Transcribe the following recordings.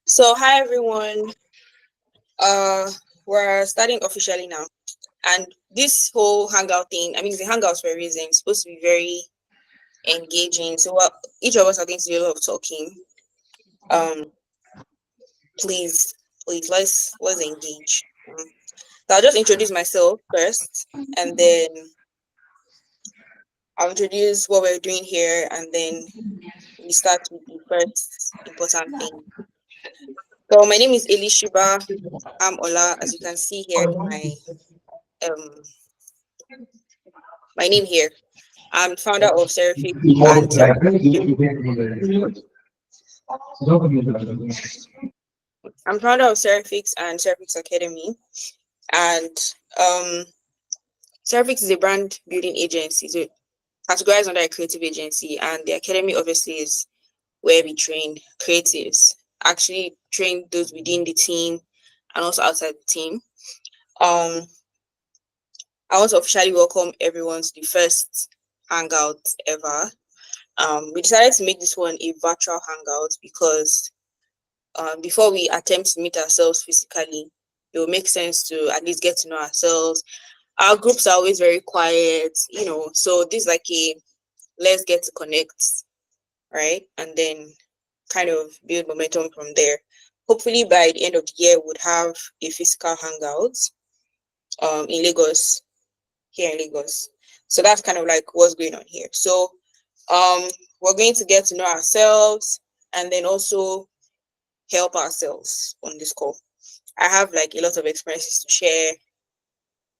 So hi everyone. Uh we're starting officially now. And this whole hangout thing, I mean the hangouts for a reason, it's supposed to be very engaging. So each of us are going to do a lot of talking. Um please, please let's engage. So I'll just introduce myself first and then I'll introduce what we're doing here and then we start with the first important thing. So my name is Elishiba. I'm Ola, as you can see here in um my name here. I'm founder of Seraphic and I'm founder of Seraphics and Seraphics Academy. And um Seraphics is a brand building agency, so categorized under a creative agency, and the academy obviously is where we train creatives, actually train those within the team and also outside the team. Um I want to officially welcome everyone to the first hangout ever. We decided to make this one a virtual hangout because before we attempt to meet ourselves physically, it will make sense to at least get to know ourselves. Our groups are always very quiet, so this is like a let's get to connect, right? And then kind of build momentum from there. Hopefully by the end of the year, we'd have a physical hangout in Lagos, here in Lagos. So that's kind of like what's going on here. So we're going to get to know ourselves and then also help ourselves on this call. I have like a lot of experiences to share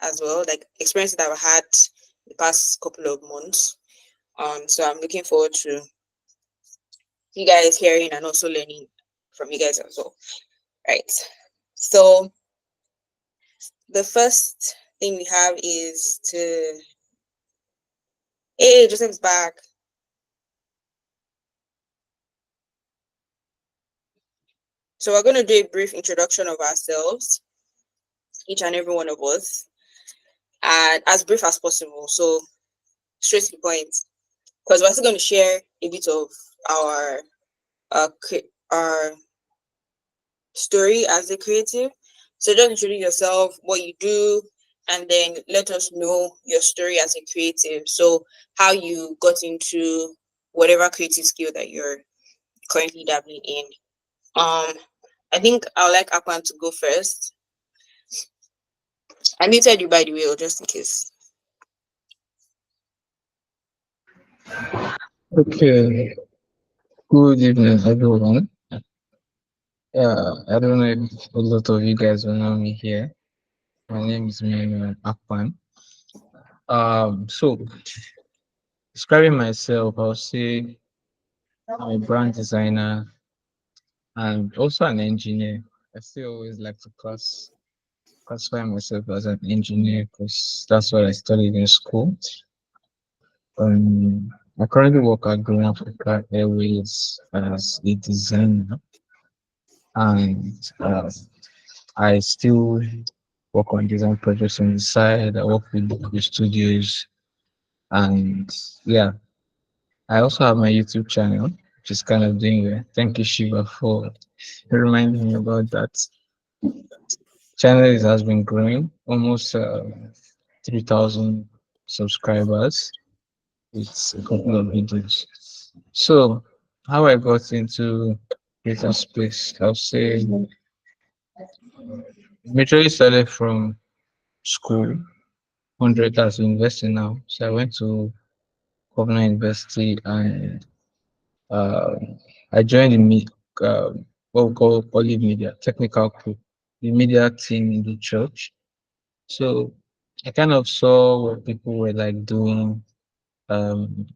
as well, like experiences that I've had the past couple of months. So I'm looking forward to you guys hearing and also learning from you guys as well. Right. So the first thing we have is to hey, Joseph's back. So we're going to do a brief introduction of ourselves, each and every one of us, and as brief as possible. So straight to the point, because we're still going to share a bit of our our story as a creative. So just introduce yourself, what you do, and then let us know your story as a creative. So how you got into whatever creative skill that you're currently dabbling in. I think I'd like Akpan to go first. I muted you by the way, or just in case. Okay, good evening, everyone. I don't know if a lot of you guys will know me here. My name is Miriam Akpan. So describing myself, I'll say I'm a brand designer and also an engineer. I still always like to classify myself as an engineer because that's what I studied in school. I currently work at Green Africa Airways as a designer, and I still work on design projects on the side. I work with the studios, and yeah, I also have my YouTube channel, which is kind of doing well. Thank you, Shiva, for reminding me about that. Channel has been growing, almost 3,000 subscribers. It's a couple of videos. So, how I got into creator space, I'll say majorly started from school, 100 as university now. So I went to Governor University and uh, I joined what we call Olive Media, technical crew, the media team in the church. So I kind of saw what people were like doing. Um,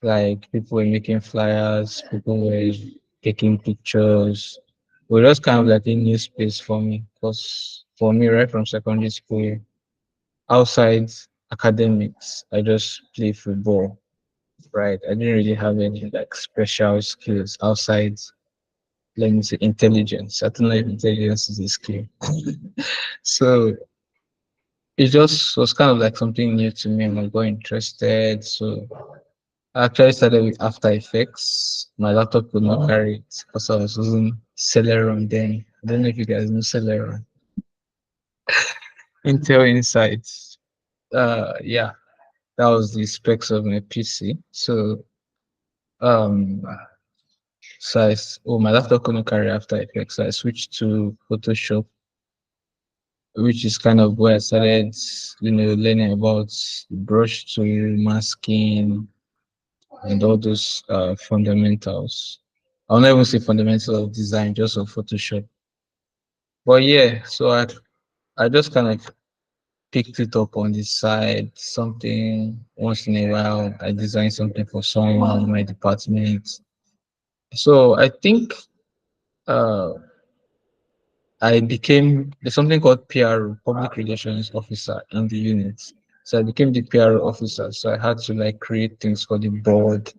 like people were making flyers, people were taking pictures. It was just kind of like a new space for me because for me, right from secondary school, outside academics, I just play football, right? I didn't really have any like special skills outside, let me say, intelligence. I don't know if intelligence is a skill. So it just was kind of like something new to me and I got interested. So I actually started with After Effects. My laptop could not carry it because I was using Celeron then. I don't know if you guys know Celeron. Intel Insights. Yeah, that was the specs of my PC. Um, my laptop couldn't carry After Effects, so I switched to Photoshop, which is kind of where I started, learning about brush tool, masking, and all those fundamentals. I'll not even say fundamentals of design, just of Photoshop. But yeah, I just kind of picked it up on the side, something once in a while. I design something for someone in my department. So I think uh, I became there's something called PR, public relations officer in the unit. So I became the PR officer. So I had to like create things for the board,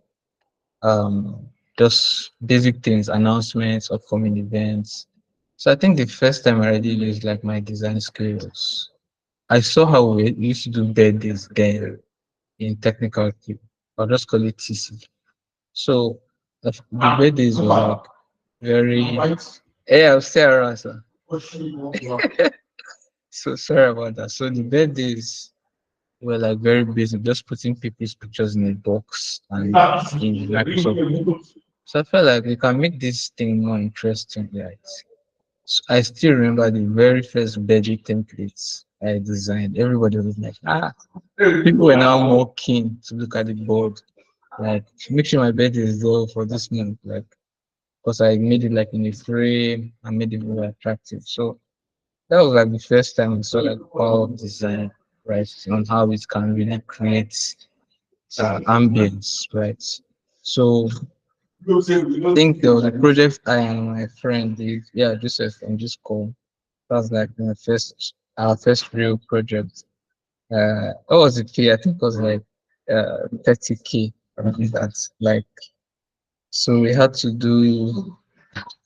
um, just basic things, announcements, upcoming events. So I think the first time I really used like my design skills, I saw how we used to do birthdays then in technical team. I'll just call it TC. So the birthdays were like very, yeah, I'll stay around, sir. So sorry about that. So the birthdays were like very basic, just putting people's pictures in a box and in Microsoft. So I felt like we can make this thing more interesting, right? So I still remember the very first birthday templates I designed. Everybody was like, people were now more keen to look at the board. Like, make sure my birthday is low for this month. Like, because I made it like in a frame and made it very attractive. So that was like the first time I saw like power of design, right? On how it can really create ambience, right? So I think there was a project I and my friend did, yeah, Joseph and just call. That was like our first real project. What was it fee? I think it was like 30K. That's like, so we had to do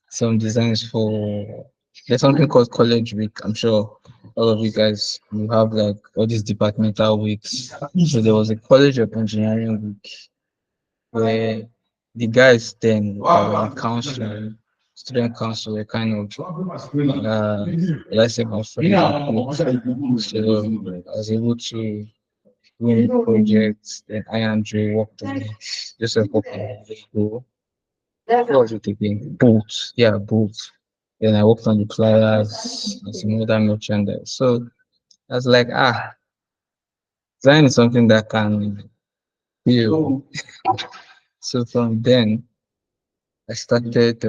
some designs for, there's something called College Week. I'm sure all of you guys you have like all these departmental weeks. So there was a College of Engineering week where the guys then the council, student council were kind of let's say my friends and coach. So I was able to win projects. Then I and Dre worked on it. Just a couple of school. What was it again? Boots. Yeah, boots. Then I worked on the flyers and some other merchandise. So I was like, design is something that can feel. So from then I started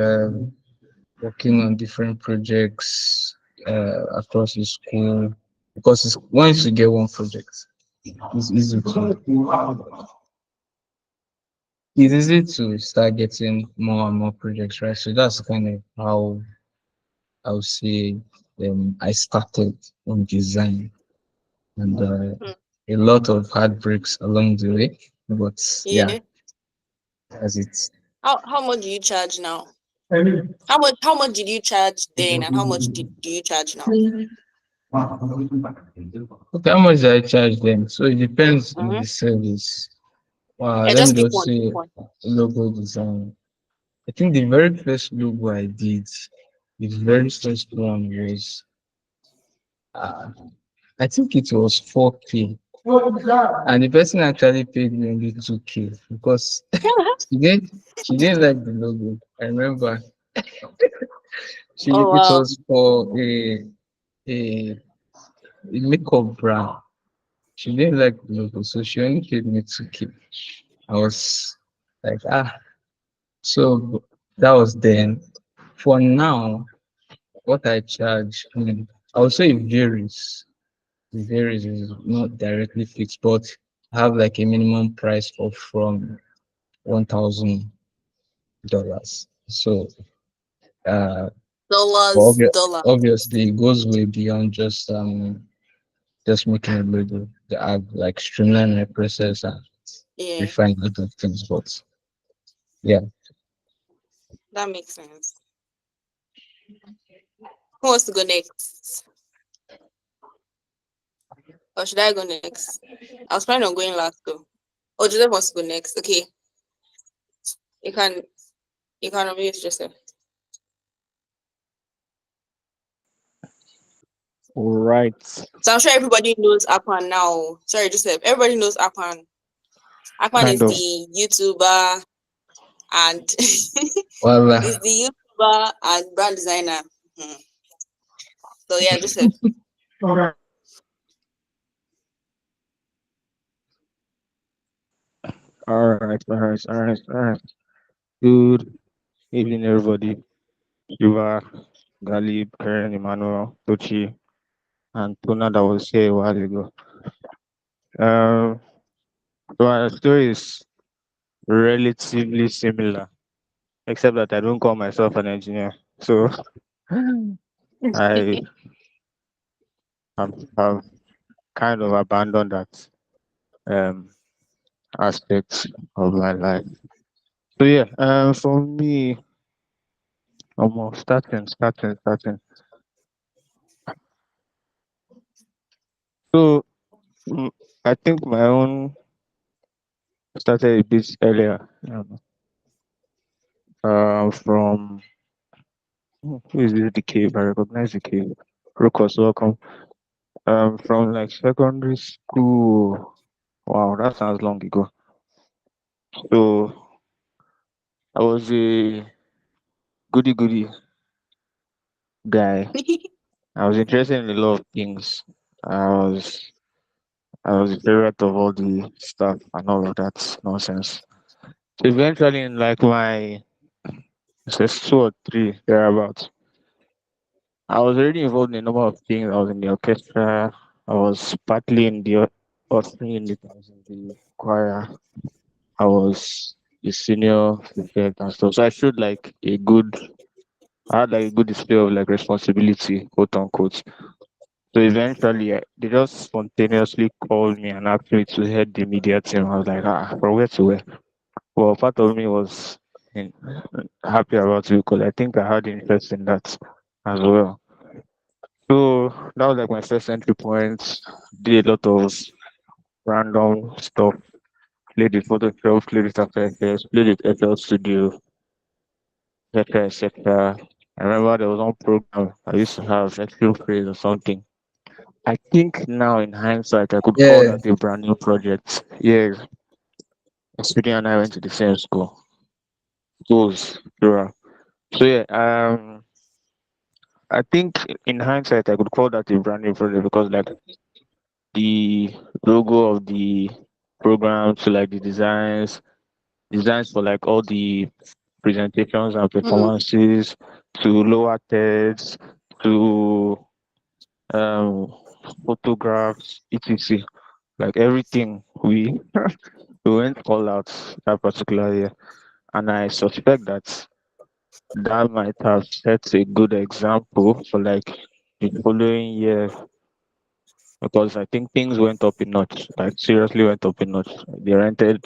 working on different projects across the school because once you get one project, it's easy to start getting more and more projects, right? So that's kind of how I would say I started on design and Hmm. a lot of heartbreaks along the way, but yeah, Yeah. as it's. How much do you charge now? How much did you charge then, and how much do you charge now? Okay, how much do I charge them? So it depends on Mm-hmm. the service. Yeah, Let me just pick just one. Pick say one. logo design. I think the very first logo I did, the very first one was, uh, I think it was 4K. And the person actually paid me only 2K because she didn't, she didn't like the logo. I remember Oh it wow. was for a makeup brand. She didn't like the logo, so she only paid me 2K. I was like, so that was then. For now, what I charge, I would say it varies. It varies, is not directly fixed, but I have like a minimum price of from $1,000. So, uh, but Dollars. obviously, it goes way beyond just making a logo. I've like streamlined my process and Yeah, refined a lot of things. But yeah, that makes sense. Who wants to go next? Or should I go next? I was planning on going last though. Oh, Joseph wants to go next. Okay, you can you can unmute Joseph. Right. So I'm sure everybody knows Apan now. Sorry, Joseph. Everybody knows Apan. Apan Kind is of. the YouTuber and Well, is the YouTuber and brand designer. Mhm. So yeah, Joseph. All right. Good evening, everybody. Shiva, Galib, Karen, Emmanuel, Tochi, and Tuna that was here a while ago. Um, so our story is relatively similar, except that I don't call myself an engineer. So I have kind of abandoned that um aspect of my life. So yeah, for me, almost starting. So mm, I think my own started a bit earlier. From who is this? The cave. I recognize the cave. Rukos, welcome. From like secondary school. Wow, that sounds long ago. So I was a goody guy. I was interested in a lot of things. I was I was a favorite of all the stuff and all of that nonsense. So eventually, in like my two or three thereabouts, I was already involved in a number of things. I was in the orchestra. I was partly in the orchestra unit. I was in the choir. I was the senior prefect and stuff. So I showed like I had like a good display of like responsibility, quote unquote. So eventually, they just spontaneously called me and asked me to head the media team. I was like, from where to where? Well, part of me was in, happy about it because I think I had interest in that as well. So that was like my first entry point. Did a lot of random stuff. Played with Photoshop, played with After Effects, played with FL Studio, etc. etc. I remember there was one program I used to have, Excel Phrase or something. I think now in hindsight I could call yeah. that a brand new project. Yeah, Studio and I went to the same school. Schools, plural. So yeah, I think in hindsight I could call that a brand new project because like the logo of the program to like the designs for like all the presentations and Mm. performances to lower thirds to um photographs etc, like everything we went all out that particular year, and I suspect that that might have set a good example for like the following year because I think things went up a notch, like seriously went up a notch. They rented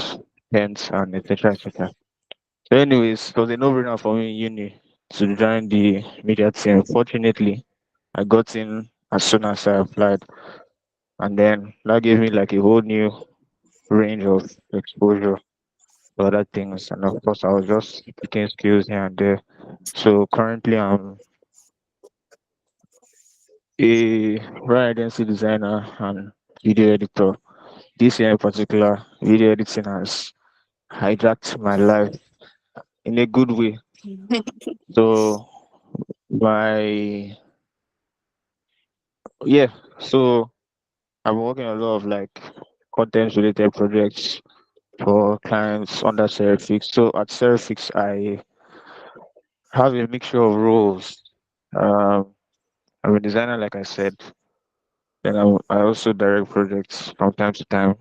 tents and etc. So anyways, it was a no-brainer for me in uni to join the media team. Fortunately, I got in as soon as I applied, and then that gave me like a whole new range of exposure to other things. And of course, I was just picking skills here and there. So currently, I'm a brand identity designer and video editor. This year in particular, video editing has hijacked my life in a good way. So my yeah, so I'm working on a lot of like content related projects for clients under Serifix. So at Serifix, I have a mixture of roles. Um, I'm a designer, like I said. Then I also direct projects from time to time.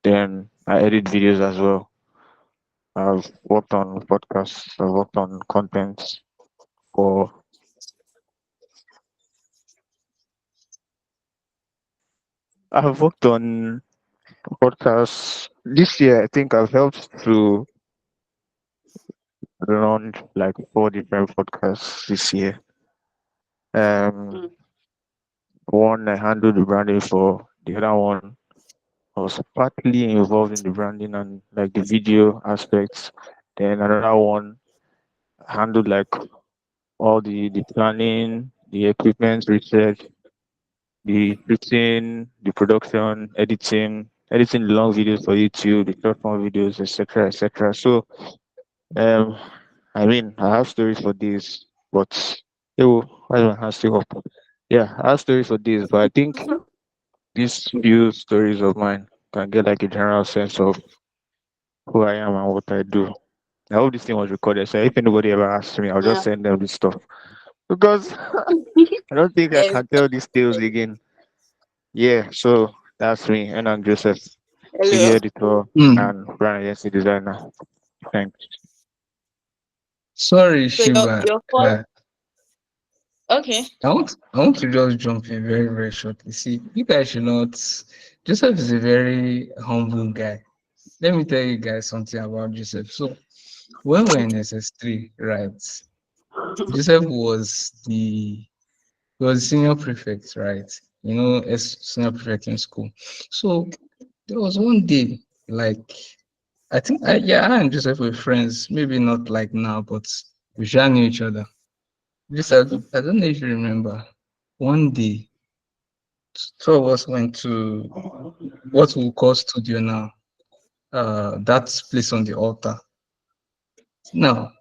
Then I edit videos as well. I've worked on podcasts. I've worked on content for. I've worked on podcasts this year. I think I've helped to run like four different podcasts this year. Um, Mm. One I handled the branding for. The other one I was partly involved in the branding and like the video aspects. Then another one handled like all the planning, the equipment research, the scripting, the production, editing the long videos for YouTube, the short form videos, etc., etc. So, um, I mean, I have stories for this, but oh, why do my hands still up? Yeah, I have stories for this, but I think these few stories of mine can get like a general sense of who I am and what I do. I hope this thing was recorded, so if anybody ever asks me, I'll just Yeah. send them this stuff because I don't think I Yes. can tell these tales again. Yeah, so that's me, and I'm Joseph, video Hello. editor Hmm. and brand agency designer. Thanks. Sorry, So Shiba. your first. Okay. I want to just jump in very, very shortly. See, you guys should not. Joseph is a very humble guy. Let me tell you guys something about Joseph. So, when we're in SS3, right, Joseph was senior prefect, right? As senior prefect in school. So, there was one day, like, yeah, I and Joseph were friends. Maybe not like now, but we sure knew each other. Joseph, I don't know if you remember. One day, two of us went to what we call studio now. That place on the altar. Now,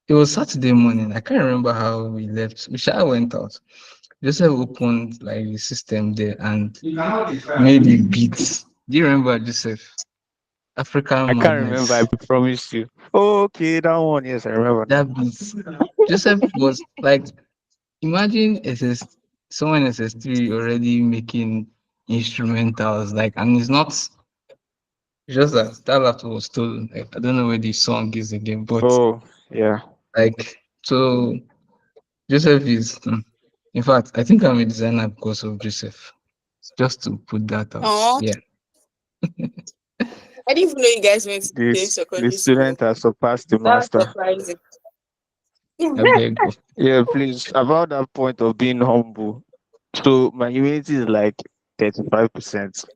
it was Saturday morning. I can't remember how we left. We sure went out. Joseph opened like the system there and made the beats. Do you remember Joseph? I African can't remember. I Madness. promise you. Oh, okay, that one. Yes, I remember now. That beats. Joseph was like, imagine someone SS3 already making instrumentals, like, and it's not just that laptop was stolen. Like, I don't know where the song is again, but Oh, yeah. like, so Joseph is, in fact, I think I'm a designer because of Joseph. Just to put that out. Oh, Yeah. I didn't even know you guys went to the same The secondary school. student has surpassed the That's master. surprising. I beg. Yeah, please. About that point of being humble. So my humility is like 35%.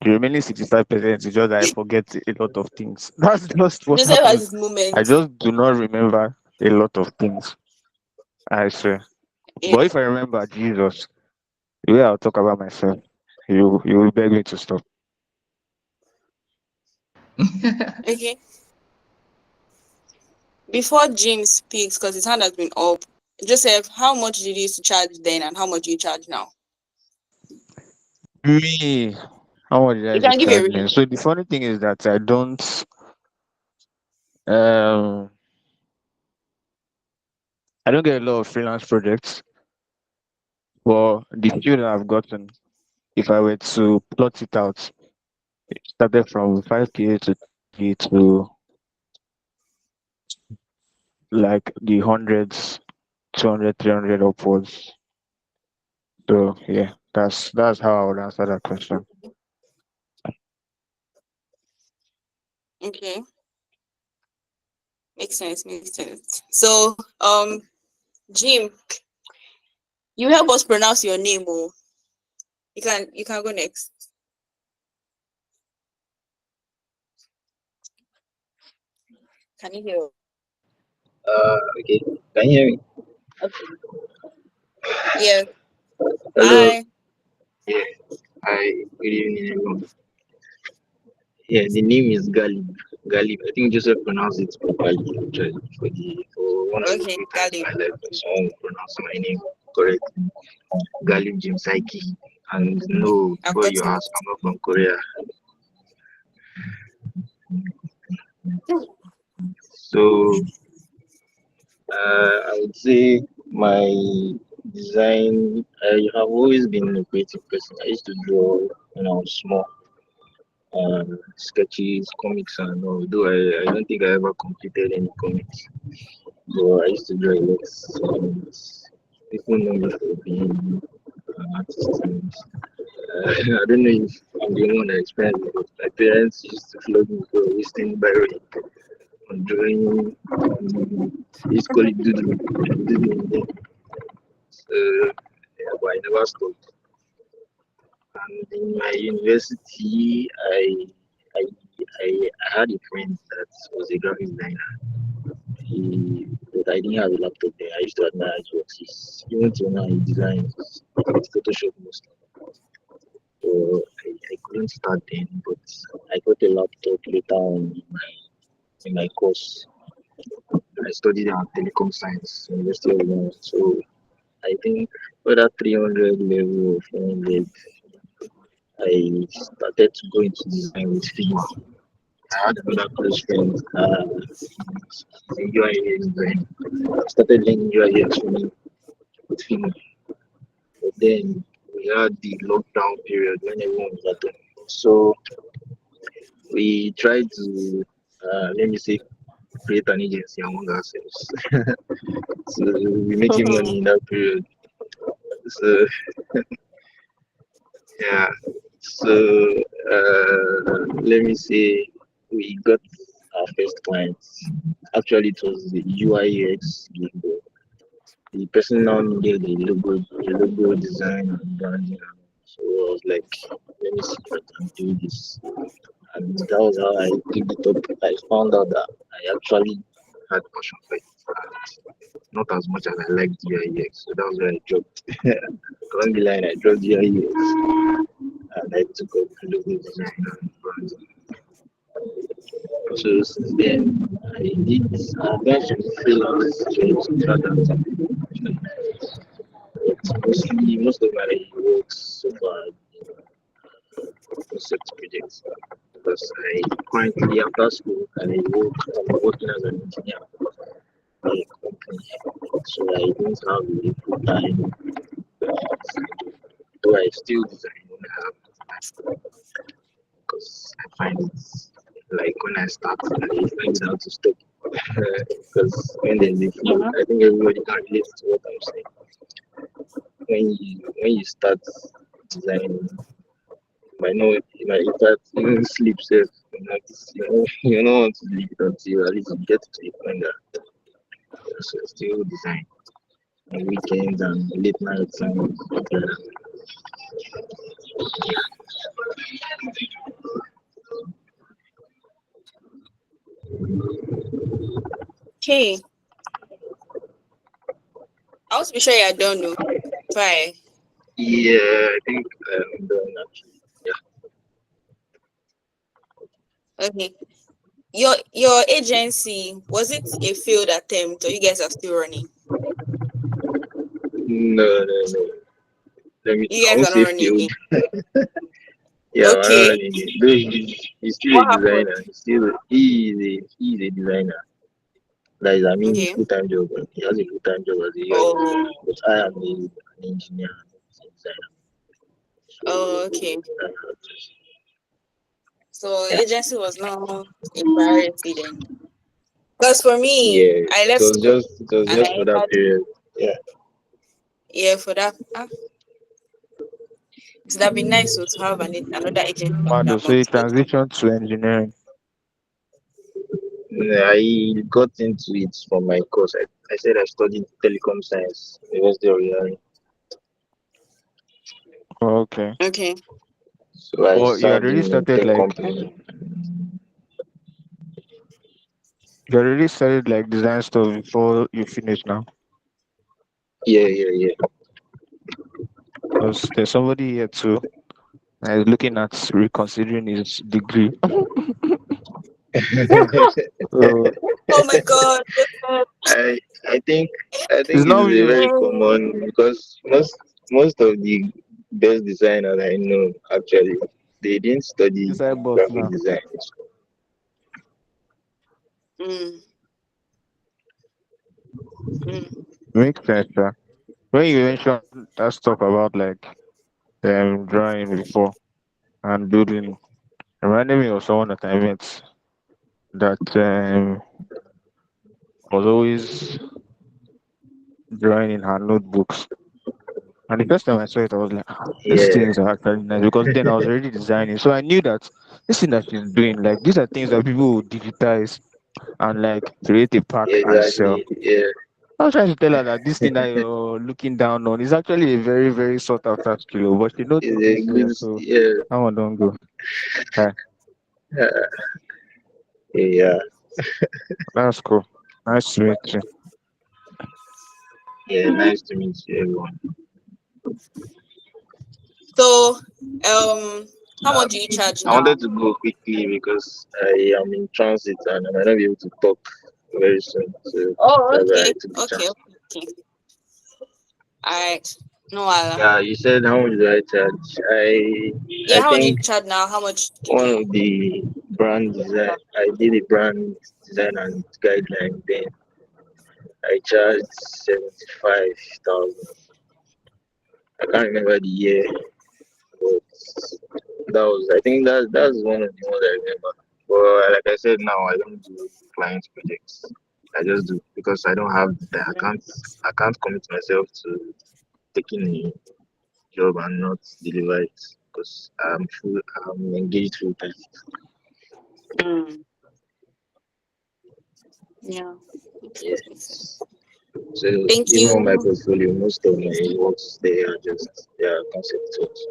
The remaining 65% is just that I forget a lot of things. That's just what Joseph has happens. his I moments. just do not remember a lot of things. I swear. Yeah. But if I remember Jesus, the way I'll talk about myself, you will beg me to stop. Okay. Before Jim speaks, because his hand has been up, Joseph, how much did you used to charge then and how much do you charge now? Me, how much did I You used to can give a charge range. then? So the funny thing is that um I don't get a lot of freelance projects, but the few that I've gotten, if I were to plot it out, it started from 5K to 10K to like the hundreds, 200, 300 upwards. So yeah, that's how I would answer that question. Okay. Makes sense, makes sense. So, Jim, you help us pronounce your name, oh. You can go next. Can you hear? Okay. Can you hear me? Okay. Yes. Hello. Hi. Yeah. Hi. Good evening, everyone. Yeah, the name is Galib. Galib. I think Joseph pronounced it properly actually for one of the Okay, few times in Gali. my life when someone pronounced my name correctly. Galib Jim Saiki. And no, I've before you gotten ask, it. I'm not from Korea. So I would say my design. I have always been a creative person. I used to draw when I was small. Sketches, comics, and all. Though I don't think I ever completed any comics, but I used to draw a lot. People know me for being an artist. And, I don't know if I'm the one that experienced it, but my parents used to flog me for wasting by on drawing. They used to call it doodling. Doodling then. So, yeah, but I never stopped. And in my university, I, I had a friend that was a graphic designer. But I didn't have a laptop there. I used to admire his work. Even till now, he designs with Photoshop mostly. So I couldn't start then, but I got a laptop later on in my course. I studied at telecom science, University of London. So I think for that 300 level or 400, I started to go into design with Figma. I had another close friend, UI design. I started learning UI for me with Figma. But then we had the lockdown period when everyone was at home. So we tried to, let me say, create an agency among ourselves. So we're making money in that period. So yeah, so let me say we got our first clients. Actually, it was the UI/UX gig. The person now needed a logo design and branding. So I was like, let me see if I can do this. And that was how I picked it up. I found out that I actually had passion for it. And not as much as I liked UI/UX. So that was where I dropped. Along the line, I dropped UI/UX and I took up logo design and branding. So since then, I've done some freelance jobs rather than it's mostly most of my works so far have been concept projects because I currently after school I'm working as an engineer for a company. So I don't have a full time though I still design when I have time because I find it like when I start I find it hard to stop because when there's a flow I think everybody can relate to what I'm saying. When you start designing you might in fact even sleep safe. You don't want to leave it until at least you get to a point that so still design on weekends and late nights and Okay. I want to be sure you don't know. Bye. yeah, I think I'm done actually. Yeah. Okay. Your agency, was it a failed attempt or you guys are still running? No. You I guys won't are not say running failed. again. Yeah, I'm Okay. running it. Though he's still a What happened? designer. He is a designer. That is, I mean, his Okay. full time job. He has a full time job as a UI designer. Oh, But I am an engineer and a designer. oh, okay. So So yeah, agency was not a priority then. Because for me, yeah. I It left was school just it was and just I for that had, period. Yeah. yeah, for that. It would have been nice to have another agency Mado, under so you much better. transition to engineering. I got into it from my course. I said I studied telecom science, University of London. Oh, okay. Okay. So I Well, you had served already in a started tech like company. you already started like design stuff before you finish now. Yeah. Because there's somebody here too that is looking at reconsidering his degree. So Oh my God. I I think I it's think it not is me. a Oh. very common because most of the best designers I know actually they didn't study Inside boss graphic now. design. Mm, mm. Makes sense, sir. When you mentioned that stuff about like drawing before and doodling, reminded me of someone that I met that was always drawing in her notebooks. And the first time I saw it, I was like, "Ah, these Yeah, things are actually nice," because then I was already designing. So I knew that this thing that she's doing, like these are things that people will digitize and like create a pack and sell. exactly. Yeah, I was trying to tell her that this thing that you're looking down on is actually a very, very sought after skill, but she don't It's take it a good, serious, so yeah, that one don't go. Okay, uh, yeah, that's cool. Nice to meet you. yeah. Nice to meet you, everyone. So, how much do you charge I now? wanted to go quickly because I am in transit and I might not be able to talk very soon. So Oh, that's why I okay, took the okay, chance. okay. All right, no, Allah. Yeah, you said how much do I charge? I Yeah, how much do you think charge now? How much did one you? of the brand design I did a brand design and guideline. Then I charged 75,000. I can't remember the year, but that was I think that's one of the ones I remember. But like I said, now I don't do client projects. I just do because I don't have the time. I can't commit myself to taking a job and not deliver it because I'm engaged full time. Mm, yeah. Yes. So Thank even on my you. portfolio, most of my works they are concept works.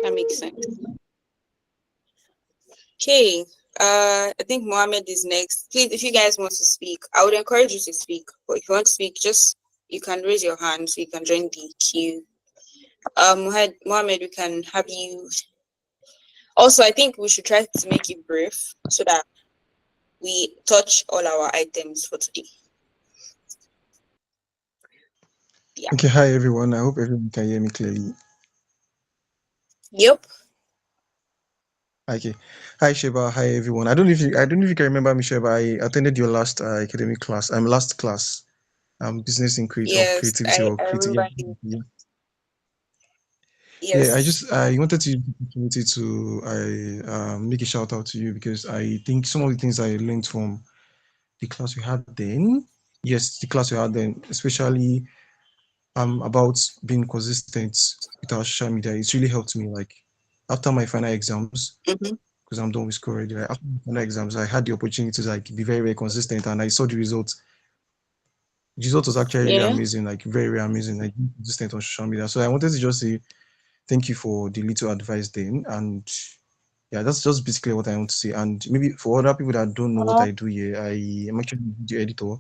That makes sense. Okay. I think Mohammed is next. Please, if you guys want to speak, I would encourage you to speak. But if you want to speak, just you can raise your hand so you can join the queue. Mohammed, we can have you. Also, I think we should try to make it brief so that we touch all our items for today. Yeah. Okay, hi everyone. I hope everyone can hear me clearly. Yep. Okay, hi Sheba. Hi everyone. I don't know if you can remember me, Sheba. I attended your last academic class. Last class. Business in create of Yes, creativity or I creative. remember you. Yeah, yeah. Yes. I wanted to use the opportunity to make a shout out to you because I think some of the things I learned from the class we had then. Yes, the class we had then, especially about being consistent with our social media. It's really helped me. Like after my final exams, Mm-hmm. because I'm done with school already. Like after my final exams, I had the opportunity to like be very, very consistent, and I saw the results. The result was actually really Yeah. amazing, like very, very amazing. Like being consistent on social media. So I wanted to just say thank you for the little advice then, and yeah, that's just basically what I want to say. And maybe for other people that don't know what Oh, I do here, I am actually a video editor.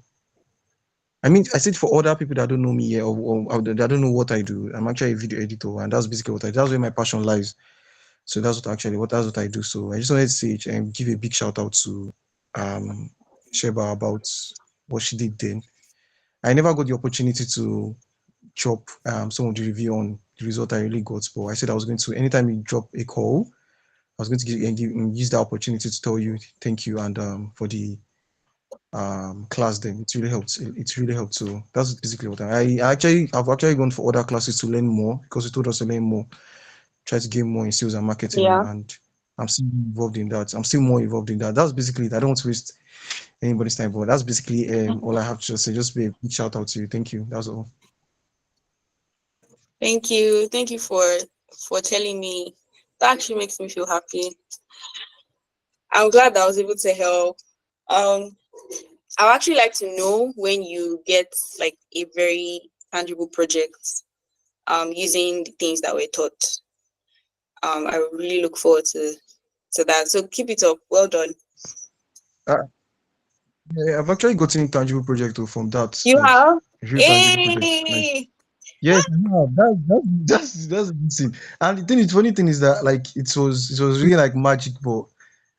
I mean, I said for other people that don't know me here or that don't know what I do, I'm actually a video editor, and that's basically what I. That's where my passion lies. So that's what I do. So I just wanted to say and give a big shout out to um Sheba about what she did then. I never got the opportunity to drop some of the review on the result I really got, but I said I was going to anytime you drop a call, I was going to use that opportunity to tell you thank you and for the class then. It really helped. It really helped. So that's basically what I've actually gone for other classes to learn more because it told us to learn more, try to gain more in sales and marketing, yeah. and I'm still involved in that. I'm still more involved in that. That's basically it. I don't want to waste anybody's time, but that's basically all I have to just say. Just be a big shout out to you. Thank you. That's all. Thank you. Thank you for telling me. That actually makes me feel happy. I'm glad that I was able to help. Um, I would actually like to know when you get like a very tangible project using the things that were taught. I really look forward to that. So keep it up. Well done. Uh, yeah, I've actually gotten tangible project from that, You like have? real tangible project. Like Hey! yes, no, that's the thing. And the thing is, funny thing is that like it was really like magic, but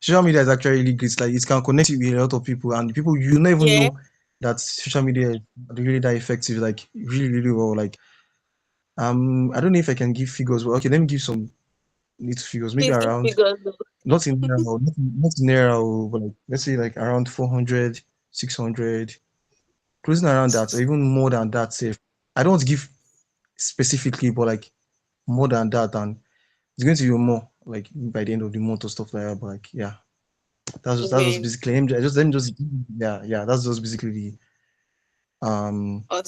social media is actually really great. Like it can connect you with a lot of people, and people you never even Yeah, know that social media is really that effective. Like really, really well. Like I don't know if I can give figures, but okay, let me give some little figures. Maybe please give around figures. not in naira, not in naira, but like let's say like around 400, 600, closing around that, or even more than that. Safe. I don't want to give specifically, but like more than that, and it's going to be more like by the end of the month or stuff like that. But like yeah, that's just Amen. basically let me just yeah, that's just basically the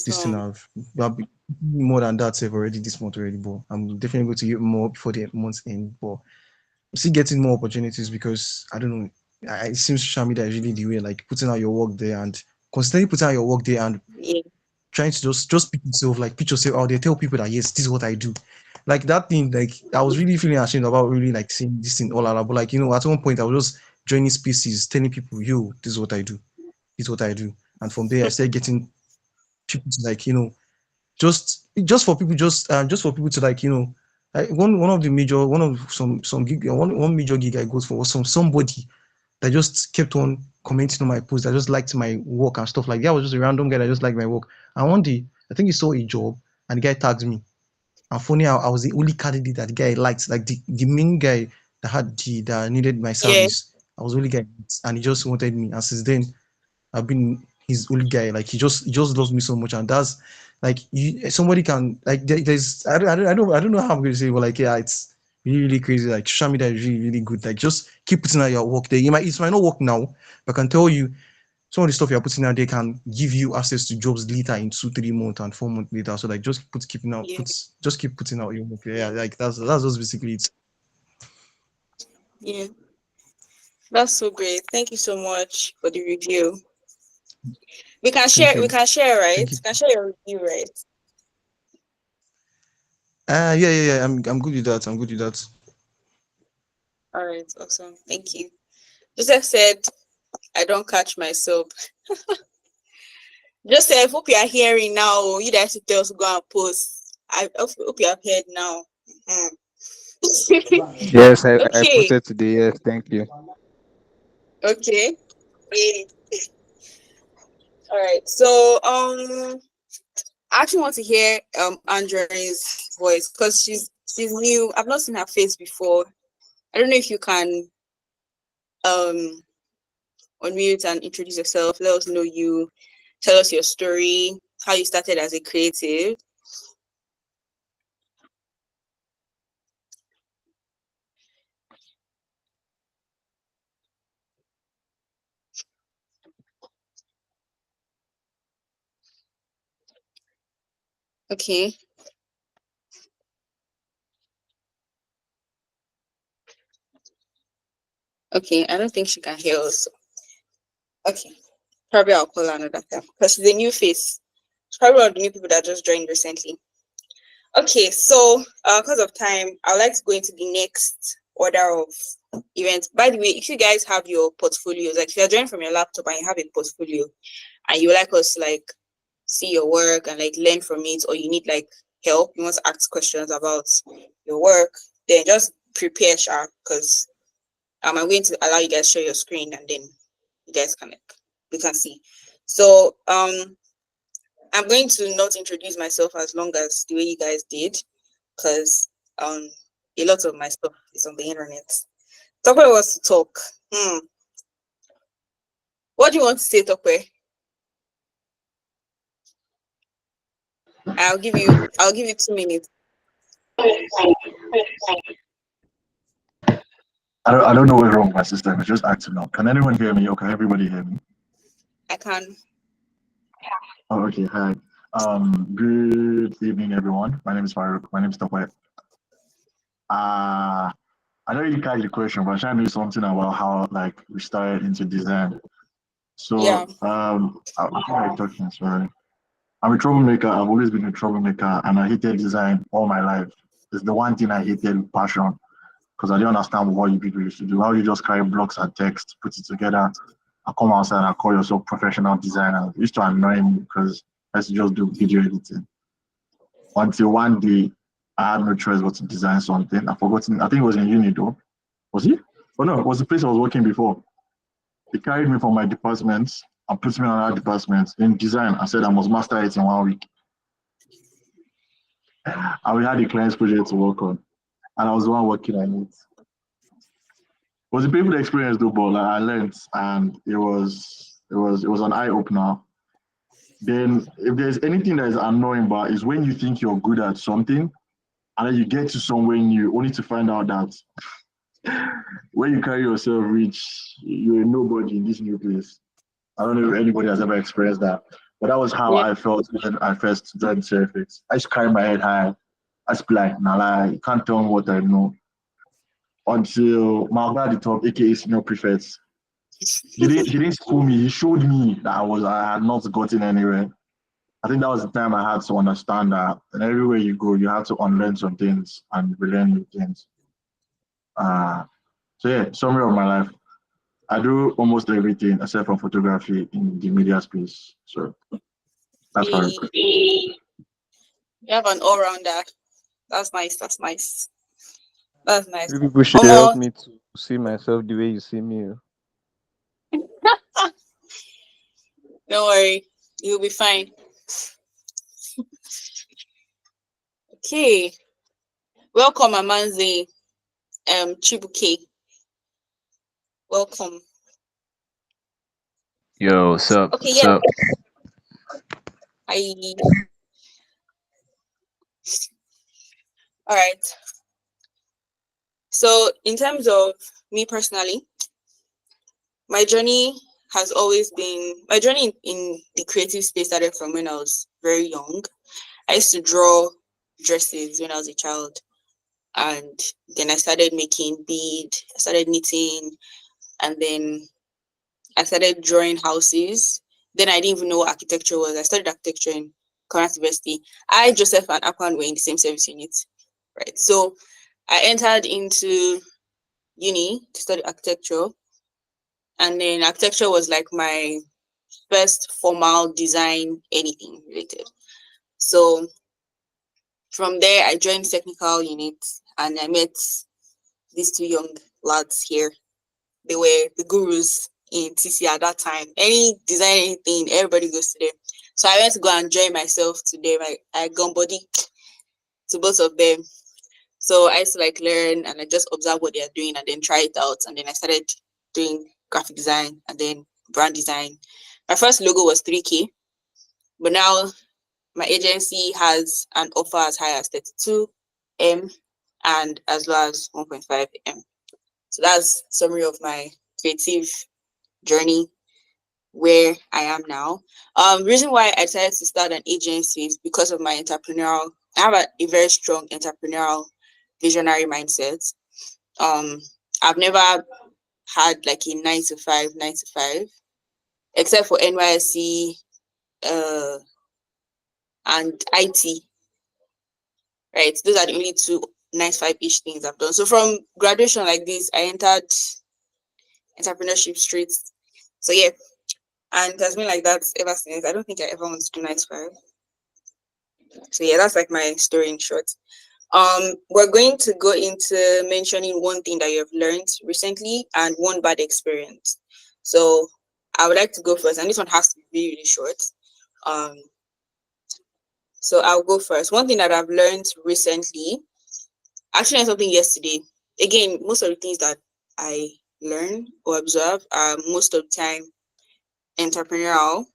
this thing Awesome. I've been more than that safe already this month already, but I'm definitely going to get more before the month end. But I'm still getting more opportunities because I don't know. it seems social media is really the way, like putting out your work there and constantly putting out your work there and Yeah. trying to just pick yourself, like pitch yourself out there, tell people that yes, this is what I do. Like that thing, like I was really feeling ashamed about really like seeing this thing all around. But like, at one point I was just joining spaces, telling people, yo, this is what I do, this is what I do. And from there I started getting people to like, just for people to like, like one of the major one of some gig one major gig I go for was somebody that just kept on commenting on my posts. That just liked my work and stuff like that. I was just a random guy that just liked my work. And one day, I think he saw a job and the guy tagged me. And funny, I was the only candidate that the guy liked, like the main guy that needed my Yeah. service. I was the only guy, and he just wanted me. And since then, I've been his only guy. Like he just loves me so much, and that's like somebody can like there's I don't know how I'm going to say, but like yeah, it's really really crazy. Like social media is really really good. Like just keep putting out your work there. It might not work now, but I can tell you some of the stuff you're putting out there can give you access to jobs later in 2 3 months and 4 months later. So like Yeah. just keep putting out your work. Yeah, like that's just basically it. Yeah. That's so great. Thank you so much for the review. We can Thank share, you. right? Thank you. We can share your review, right? Yeah. I'm good with that. I'm good with that. All right, awesome. Thank you. Joseph said, I don't catch myself. Joseph, hope you are hearing now. You guys should tell us to go and post. I hope you have heard now. Mhm. Yes, I Okay, posted today. Yes, thank you. okay. All right. So I actually want to hear Andre's voice because she's new. I've not seen her face before. I don't know if you can um unmute and introduce yourself. Let us know you. Tell us your story, how you started as a creative. Okay. Okay. I don't think she can hear us. Okay. Probably I'll call her another time because she's a new face. She's probably one of the new people that just joined recently. Okay, so because of time, I'd like to go into the next order of events. By the way, if you guys have your portfolios, like if you're joining from your laptop and you have a portfolio and you would like us to like see your work and like learn from it, or you need like help, you want to ask questions about your work, then just prepare sharp because I'm going to allow you guys to share your screen and then you guys can like we can see. So I'm going to not introduce myself as long as the way you guys did, because a lot of my stuff is on the internet. Tokwe wants to talk. What do you want to say, Tokwe? I'll give you 2 minutes. I don't know what's wrong with my system. It's just acting up. Can anyone hear me? Or can everybody hear me? I can. Oh, okay. Hi. Good evening, everyone. My name is Farouk. My name is Tokwe. I don't really catch the question, but I'm trying to do something about how like we started into design. Yeah. So I think I talking. Sorry. I'm a troublemaker. I've always been a troublemaker, and I hated design all my life. It's the one thing I hated with passion because I didn't understand what you people used to do. How you just carry blocks and text, put it together. I come outside and I call yourself professional designer. It used to annoy me because I used to just do video editing. Until one day, I had no choice but to design something. I forgotten. I think it was in uni though. Was it? Oh no, it was the place I was working before. They carried me from my department and put me on another department in design. I said I must master it in 1 week. And we had a client's project to work on, and I was the one working on it. It was a painful experience though, but like, I learned, and it was an eye opener. Then, if there's anything that is annoying, but is when you think you're good at something, and then you get to somewhere new, only to find out that when you carry yourself rich, you're a nobody in this new place. I don't know if anybody has ever experienced that, but that was how Yeah. I felt when I first joined Surface. I just carry my head high. I just be like, nah, like, you can't tell me what I know. Until my guy at the top, aka senior prefects, He didn't school me. He showed me that I had not gotten anywhere. I think that was the time I had to understand that and everywhere you go, you have to unlearn some things and relearn new things. So yeah, summary of my life. I do almost everything except for photography in the media space. So that's how it goes. You have an all-rounder. That's nice. That's nice. That's nice. You people should help me to see myself the way you see me. Don't worry, you'll be fine. Okay. Welcome, Amanzi. Chibuke. Welcome. Yo, what's up? Okay, What's yeah. up? All right. So, in terms of me personally, my journey in the creative space started from when I was very young. I used to draw dresses when I was a child, and then I started making bead. I started knitting, and then I started drawing houses. Then I didn't even know what architecture was. I studied architecture in Current University. Joseph, and Akwan were in the same service unit, right? So I entered into uni to study architecture, and then architecture was like my first formal design, anything related. So from there, I joined technical unit, and I met these two young lads here. They were the gurus in TC at that time. Any design, anything, everybody goes to them. So I went to go and join myself to them. I gone body to both of them. So I used to like learn and I just observe what they are doing and then try it out. And then I started doing graphic design and then brand design. My first logo was 3K, but now my agency has an offer as high as 32M and as low as 1.5M. So that's summary of my creative journey where I am now. Reason why I decided to start an agency is because of my I have a very strong entrepreneurial visionary mindset. I've never had like a 9 to 5, except for NYSC and IT, right? Those are the only two 9 to 5-ish things I've done. So from graduation like this, I entered entrepreneurship streets. So yeah, and it has been like that ever since. I don't think I ever want to do 9 to 5. So yeah, that's like my story in short. We're going to go into mentioning one thing that you have learned recently and one bad experience. So I would like to go first, and this one has to be really short. So I'll go first. One thing that I've learned recently, actually learned something yesterday. Again, most of the things that I learn or observe are most of the time entrepreneurial.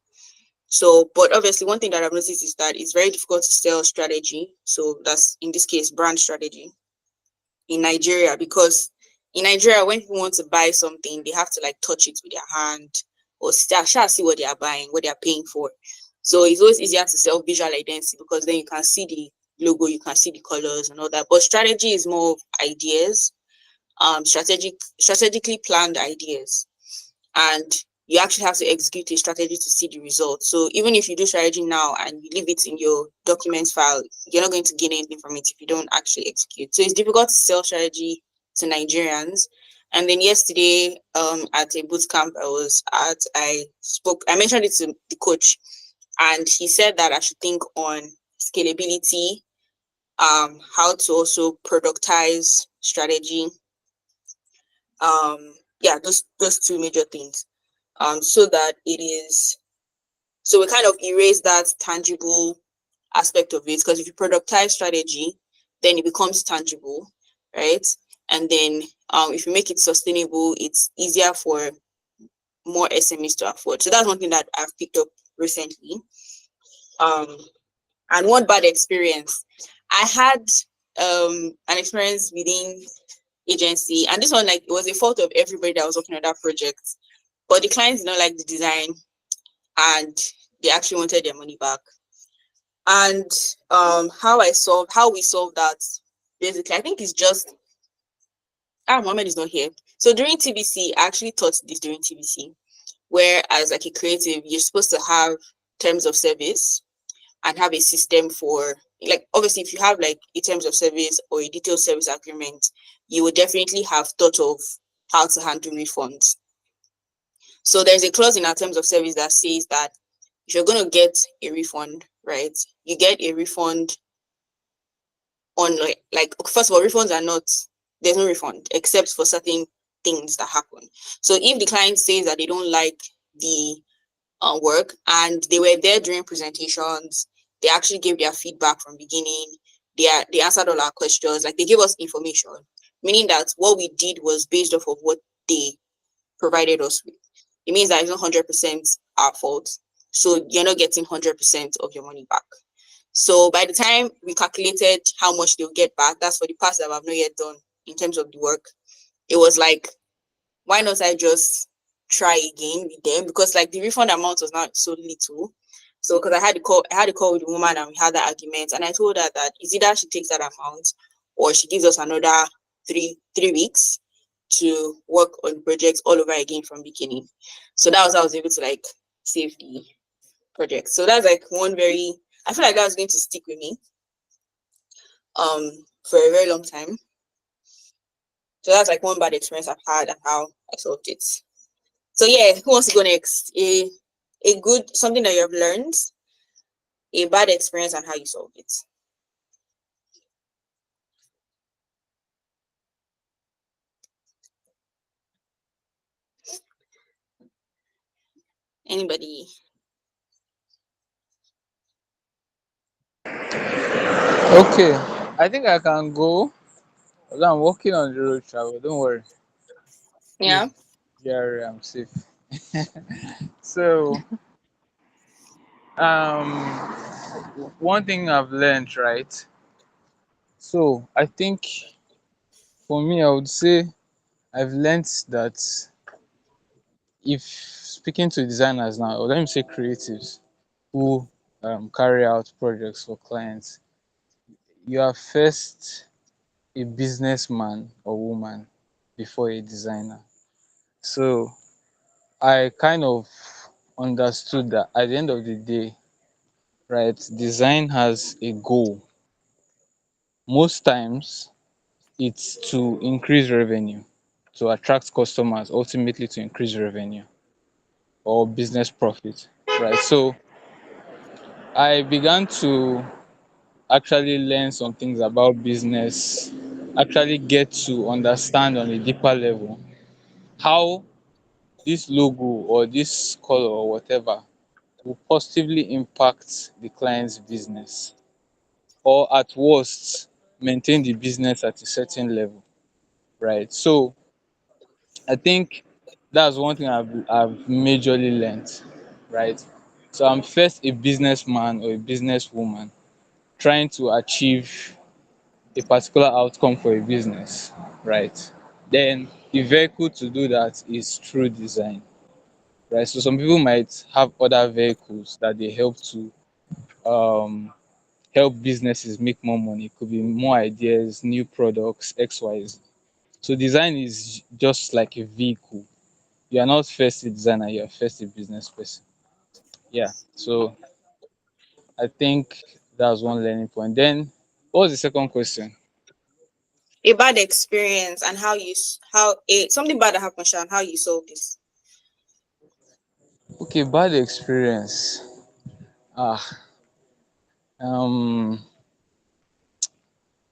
So, but obviously one thing that I've noticed is that it's very difficult to sell strategy. So that's in this case, brand strategy in Nigeria, because in Nigeria, when people want to buy something, they have to like touch it with their hand or see what they are buying, what they are paying for. So it's always easier to sell visual identity because then you can see the logo, you can see the colors and all that. But strategy is more of ideas, strategically planned ideas. And you actually have to execute a strategy to see the results. So even if you do strategy now and you leave it in your documents file, you're not going to gain anything from it if you don't actually execute. So it's difficult to sell strategy to Nigerians. And then yesterday, at a boot camp I mentioned it to the coach, and he said that I should think on scalability, how to also productize strategy. Those two major things. So we kind of erase that tangible aspect of it, because if you productize strategy, then it becomes tangible, right? And then if you make it sustainable, it's easier for more SMEs to afford. So that's one thing that I've picked up recently. And one bad experience, I had an experience within agency, and this one, like, it was a fault of everybody that was working on that project, but the clients did not like the design and they actually wanted their money back. And how we solved that, basically, I think it's just, Mohammed is not here. So during TBC, I actually taught this during TBC, where as like a creative, you're supposed to have terms of service and have a system for, like, obviously if you have like a terms of service or a detailed service agreement, you would definitely have thought of how to handle refunds. So there's a clause in our terms of service that says that if you're going to get a refund, right, you get a refund on like first of all, refunds are not, there's no refund except for certain things that happen. So if the client says that they don't like the work and they were there during presentations, they actually gave their feedback from beginning, they answered all our questions, like they gave us information, meaning that what we did was based off of what they provided us with. It means that it's not 100% our fault, so you're not getting 100% of your money back. So by the time we calculated how much they'll get back, that's for the parts that I've not yet done in terms of the work, it was like, why not I just try again with them? Because like the refund amount was not so little. So because I had a call with the woman and we had that argument, and I told her that it's either she takes that amount or she gives us another three weeks to work on projects all over again from beginning. So that was how I was able to like save the project. So that's like one very, I feel like that was going to stick with me for a very long time. So that's like one bad experience I've had and how I solved it. So yeah, who wants to go next? A good, something that you have learned, a bad experience and how you solved it. Anybody? Okay, I think I can go. Although I'm working on the road travel. Don't worry. Yeah. Please, Jerry, I'm safe. So, one thing I've learned, right? So, I think for me, I would say I've learned that if speaking to designers now, or let me say creatives who carry out projects for clients, you are first a businessman or woman before a designer. So I kind of understood that at the end of the day, right, design has a goal. Most times it's to increase revenue, to attract customers, ultimately to increase revenue or business profit, right? So I began to actually learn some things about business, actually get to understand on a deeper level how this logo or this color or whatever will positively impact the client's business, or at worst maintain the business at a certain level, right? So I think that's one thing I've majorly learned, right? So I'm first a businessman or a businesswoman trying to achieve a particular outcome for a business, right? Then the vehicle to do that is through design, right? So some people might have other vehicles that they help to um, help businesses make more money. It could be more ideas, new products, XYZ. So design is just like a vehicle. You are not first a designer, you are first a business person. Yeah. So I think that's one learning point. Then what was the second question? A bad experience and how how a something bad that happened, Sha, and how you solved this. Okay, bad experience. Ah, um,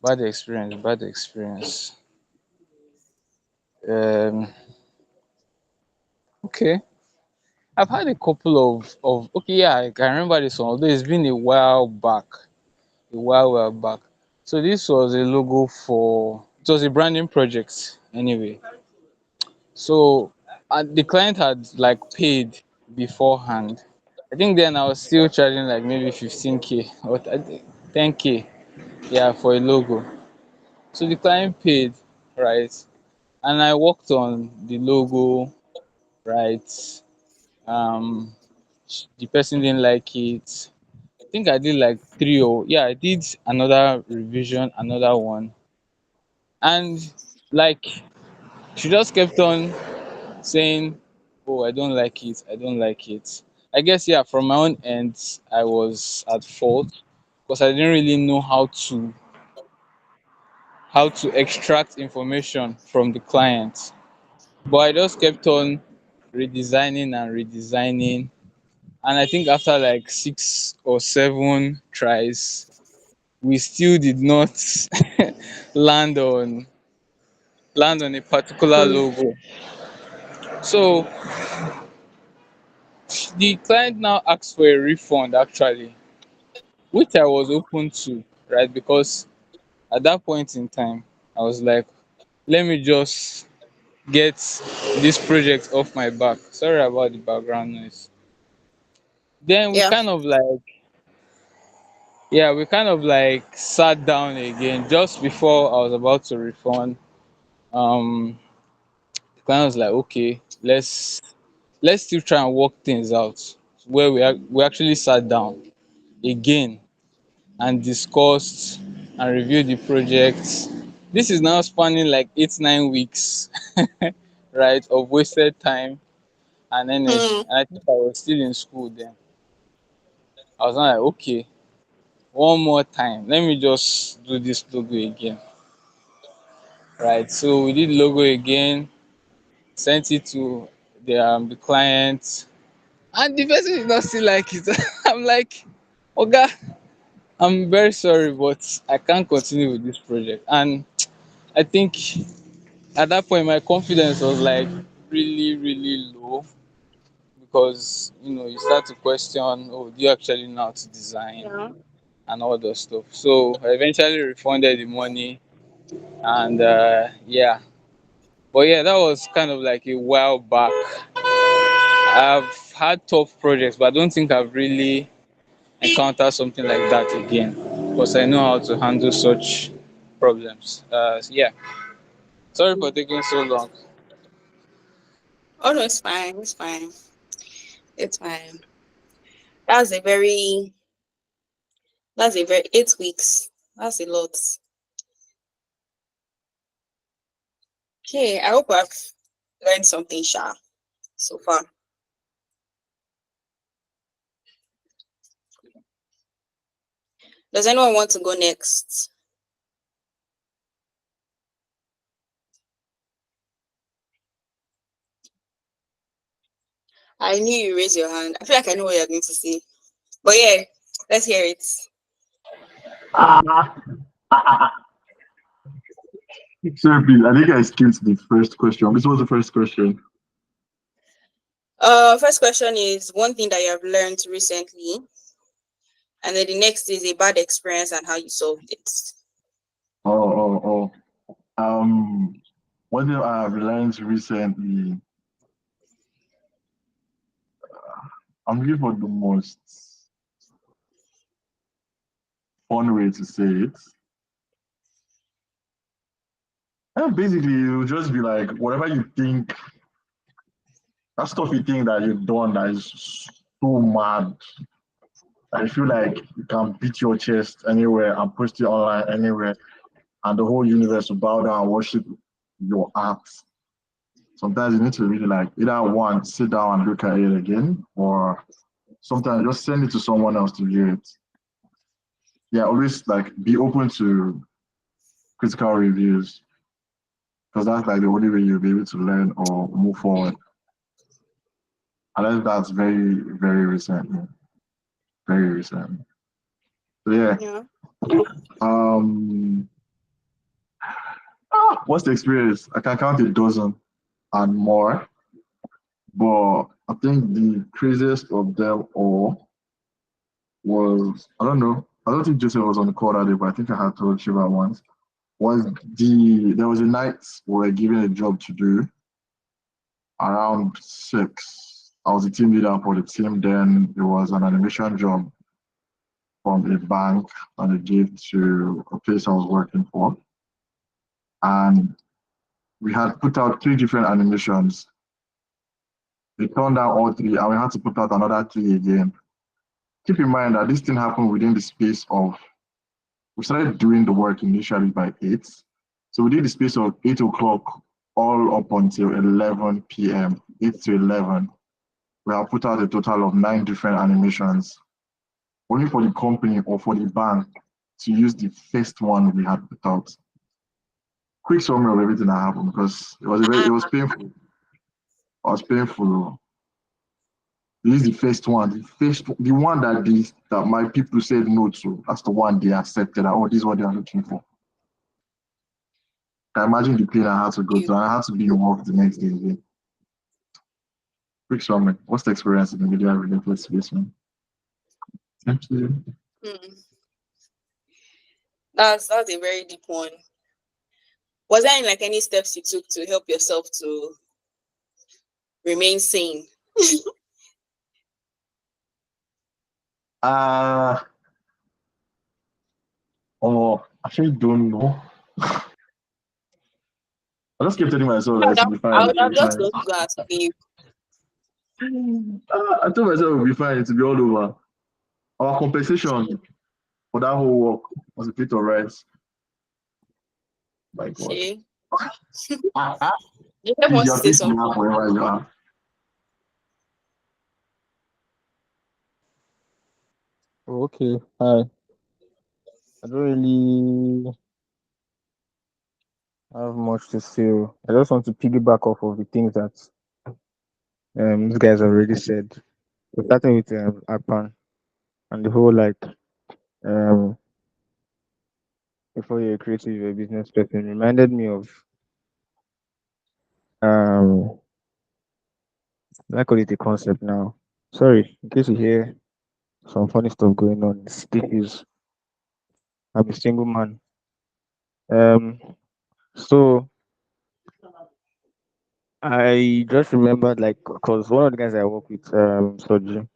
bad experience, bad experience. Um, okay. I've had a couple of okay, yeah, I can remember this one, although it's been a while back. A while back. So this was a logo for, it was a branding project anyway. So the client had like paid beforehand. I think then I was still charging like maybe 15K or 10K, yeah, for a logo. So the client paid, right? And I worked on the logo, right? Um, the person didn't like it. I think I did like three, or yeah, I did another revision, another one. And like She just kept on saying, "Oh, I don't like it. I don't like it." I guess yeah, from my own end, I was at fault because I didn't really know how to extract information from the client. But I just kept on redesigning and redesigning. And I think after like 6 or 7 tries, we still did not land on land on a particular Hmm. logo. So the client now asked for a refund actually, which I was open to, right? Because at that point in time, I was like, let me just get this project off my back. Sorry about the background noise. Then we Yeah. kind of like, yeah, we kind of like sat down again just before I was about to refund. Um, the client was like, okay, let's still try and work things out. Where we actually sat down again and discussed and reviewed the project. This is now spanning like 8 9 weeks, right, of wasted time and energy. Hmm. And I think I was still in school then. I was not like, okay, one more time. Let me just do this logo again. Right. So we did logo again, sent it to the client, and the person did not still like it. I'm like, Oga, I'm very sorry, but I can't continue with this project. And I think at that point my confidence was like really, really low because you start to question, oh, do you actually know how to design Yeah. and all those stuff. So I eventually refunded the money and yeah. But yeah, that was kind of like a while back. I've had tough projects, but I don't think I've really encountered something like that again because I know how to handle such problems. So yeah, sorry for taking so long. Oh no, it's fine. It's fine. It's fine. That's a very that's a very 8 weeks. That's a lot. Okay, I hope I've learned something, Sha, so far. Does anyone want to go next? I knew you raised your hand. I feel like I know what you're going to say. But yeah, let's hear it. Sorry, please. I think I skipped the first question. This was the first question. First question is one thing that you have learned recently, and then the next is a bad experience and how you solved it. Oh. What I have learned recently, I'm looking for the most fun way to say it. And basically, it will just be like whatever you think, that stuff you think that you've done that is so mad. I feel like you can beat your chest anywhere and post it online anywhere, and the whole universe will bow down and worship your art. Sometimes you need to really like either one, sit down and look at it again, or sometimes just send it to someone else to view it. Yeah, always like be open to critical reviews because that's like the only way you'll be able to learn or move forward. Unless that's very, very recently. Very recently. So yeah. Yeah. Um what's the experience? I can count a dozen and more. But I think the craziest of them all was I don't know. I don't think Joseph was on the call that day, but I think I had told Shiva once. Was there was a night we were given a job to do around 6. I was the team leader for the team then. It was an animation job from a bank that they gave to a place I was working for. And we had put out 3 different animations. They turned down all 3 and we had to put out another 3 again. Keep in mind that this thing happened within the space of we started doing the work initially by 8. So within the space of 8 o'clock all up until 11 p.m., 8 to 11. We have put out a total of 9 different animations, only for the company or for the bank to use the first one we had put out. Quick summary of everything that happened because it was painful. It was painful. This is the first one, the one that my people said no to. That's the one they accepted. Oh, this is what they are looking for. I imagine the pain I had to go through. I had to be in work the next day again. Quick summary. What's the experience in the media related to this one? Thank you. Hmm. That's a very deep one. Was there any steps you took to help yourself to remain sane? I actually don't know. I just kept telling myself that it will be I fine. would It will have be just fine. gone to go and sleep. I told myself it will be fine. It will be all over. Our compensation for that whole work was a plate of rice. My God. Shay, Ah, you have please, want you to are say pissing me something? off wherever you are. Okay, hi. I don't really have much to say. I just want to piggyback off of the things that these guys already said. So starting with Akpan and the whole um before you're a creative, you're a business person reminded me of I call it a concept now. Sorry, in case you hear some funny stuff going on, I'm a single man. Um so I just remembered because one of the guys I work with, Soji,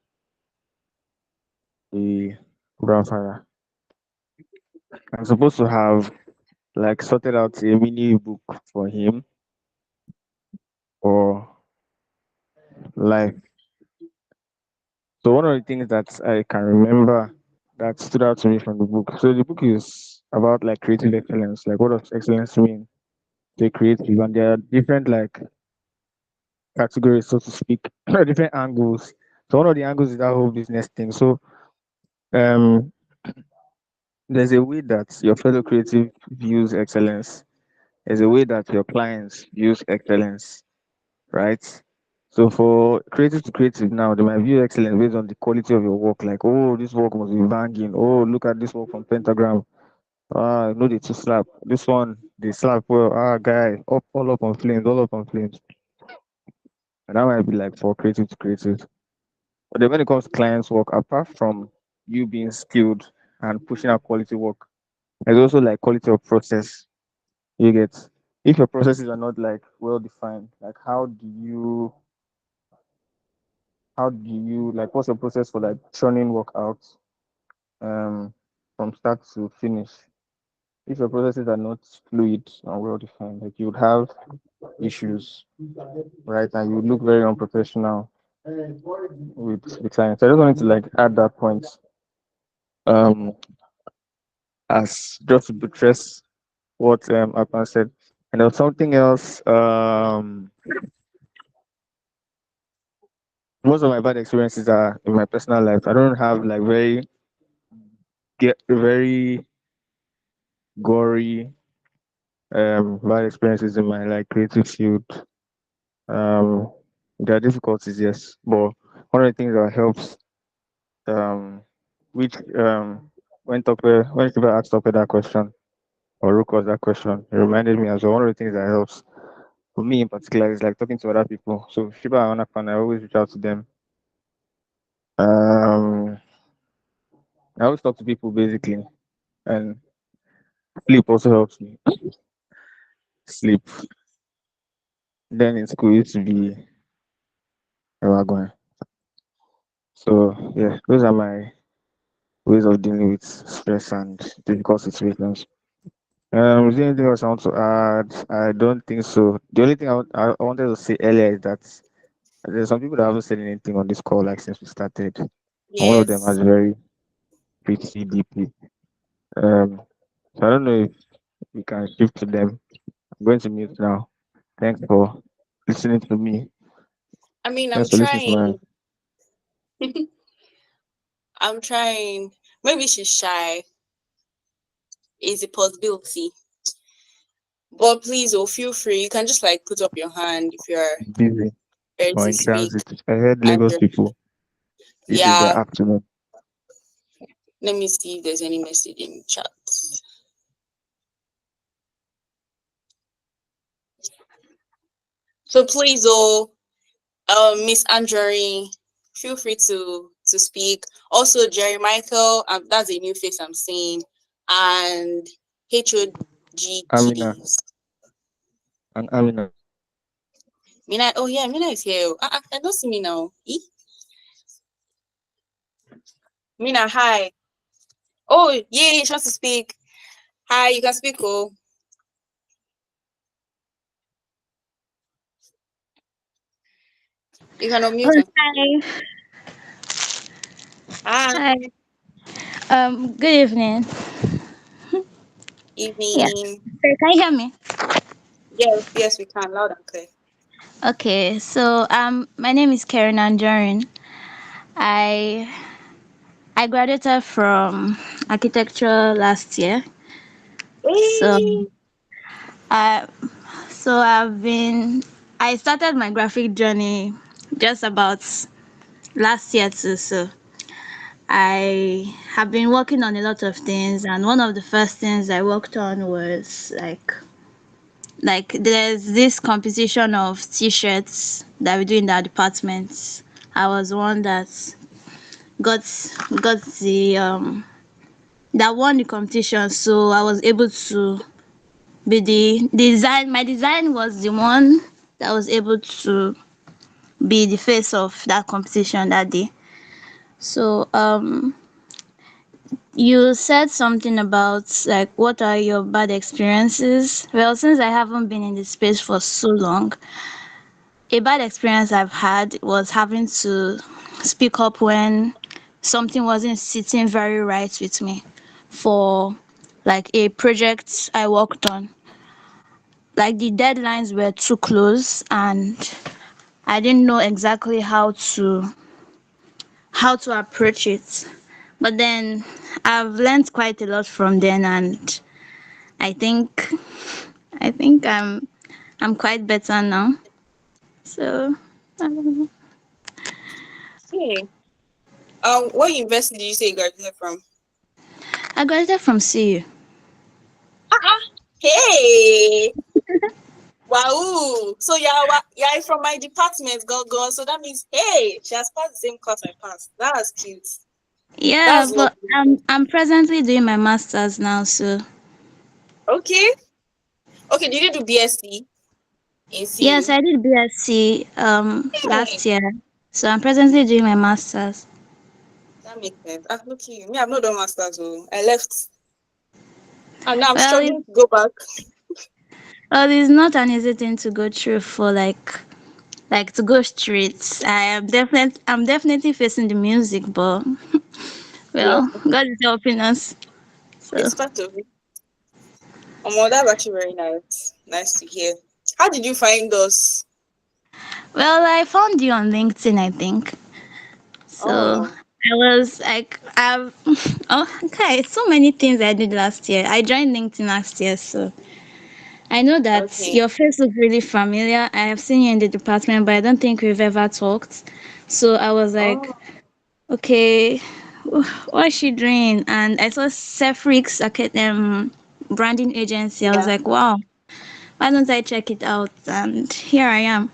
the grandfather, I'm supposed to have sorted out a mini book for him for life. So one of the things that I can remember that stood out to me from the book. So the book is about creative excellence, what does excellence mean to a creative, and there are different categories, so to speak, different angles. So one of the angles is that whole business thing. So um there's a way that your fellow creative views excellence. There's a way that your clients views excellence, right? So for creative to creative now, they might view excellence based on the quality of your work. Like, oh, this work must be banging. Oh, look at this work from Pentagram. Ah, no, they to slap. This one, they slap well. Ah, guy, all up on flames, all up on flames. And that might be for creative to creative. But then when it comes to clients' work, apart from you being skilled and pushing out quality work, there's also quality of process. You get if your processes are not well defined, how do you what's your process for churning work out um from start to finish? If your processes are not fluid and well defined, you would have issues, right? And you would look very unprofessional with the clients. I just wanted to add that point um as just to buttress what Akpan said. And there was something else. Most of my bad experiences are in my personal life. I don't have very gory bad experiences in my creative field. Um, there are difficulties, yes, but one of the things that helps, um, which when people asked Tope that question or Rook was that question, it reminded me as well. One of the things that helps for me in particular is talking to other people. So Shiba and Anapan, I always reach out to them. Um, I always talk to people basically, and sleep also helps me sleep. Then in school, it used to be going. So yeah, those are my ways of dealing with stress and difficult situations. Is there anything else I want to add? I don't think so. The only thing I wanted to say earlier is that there's some people that haven't said anything on this call since we started. And one of them has Yes. very pretty deeply. So I don't know if we can shift to them. I'm going to mute now. Thanks for listening to me. I mean, I'm Thanks for listening to my. trying. I'm trying. Maybe she's shy. Is a possibility. But please, oh, feel free. You can just like put up your hand if you're Busy ready or to in speak. transit. I heard And Lagos people. This is their yeah, afternoon. let me see if there's any message in the chat. So please, oh, Miss Anjorin, feel free to speak. Also, Jerry Michael, that's a new face I'm seeing, and HOG Amina Kiddies. and Amina. Mina, oh yeah, Mina is here. I don't see me now. Mina, hi. Oh yeah, she wants to speak. Hi, you can speak. Oh, you can unmute. Hi. Hi, Hi. Good evening. Yeah. evening. So can you hear me? Yes, we can. Loud and clear. Okay. So my name is Karen Anjorin. I I graduated from architecture last year. So Hey, I so I started my graphic journey just about last year too. So I have been working on a lot of things, and one of the first things I worked on was like there's this competition of t-shirts that we do in our department. I was one that got got the that won the competition, so I was able to be the design. My design was the one that was able to be the face of that competition that day. So you said something about like what are your bad experiences. Well, since I haven't been in the space for so long, a bad experience I've had was having to speak up when something wasn't sitting very right with me for like a project I worked on. Like the deadlines were too close and I didn't know exactly how to approach it. But then I've learned quite a lot from then and I think I think I'm quite better now. So I don't know. hey. What university did you say you graduated from? I graduated from CU. Hey, wow. So yeah, from my department, go. So that means hey, she has passed the same course I passed. That's cute. Yeah, That's but lovely. I'm presently doing my masters now, so Okay. Okay, did you do BSc in yes, CU? I did BSc Hey, last year. So I'm presently doing my masters. that makes sense. Look at you. Me, I've not done masters, so I left. And now I'm Well, struggling to go back. it's not an easy thing to go through for like to go straight. I'm definitely facing the music, but Yep. well, God is helping us. So It's part of it. That's actually very nice. Nice to hear. How did you find us? well, I found you on LinkedIn, I think. So Oh, I was like, I've oh okay, so many things I did last year. I joined LinkedIn last year, so I know that okay. your face looks really familiar. I have seen you in the department, but I don't think we've ever talked. So I was Oh, like, okay, what is she doing? And I saw Sefrix branding agency. I was yeah. like, wow, why don't I check it out? And here I am.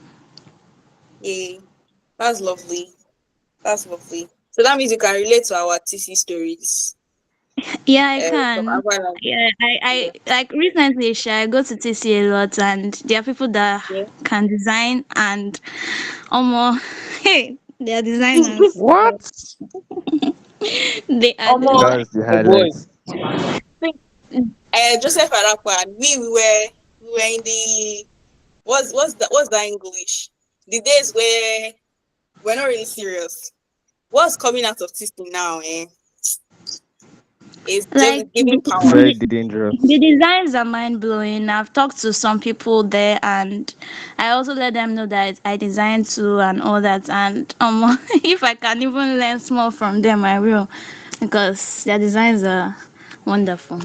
Yay. That's lovely. That's lovely. So that means you can relate to our TC stories. Yeah, I From can. Agua. Yeah, I Yeah. like recently, I go to TC a lot, and there are people that Yeah. can design and almost hey, they are designers. What? They are Omo, designers. That's the Oh boy. highlights. Joseph Arapa, and we were in the what's that English? The days where we're not really serious. What's coming out of teaching now, eh? It's Like just giving power. Very dangerous. the designs are mind blowing. I've talked to some people there, and I also let them know that I designed too and all that. And if I can even learn small from them, I will, because their designs are wonderful.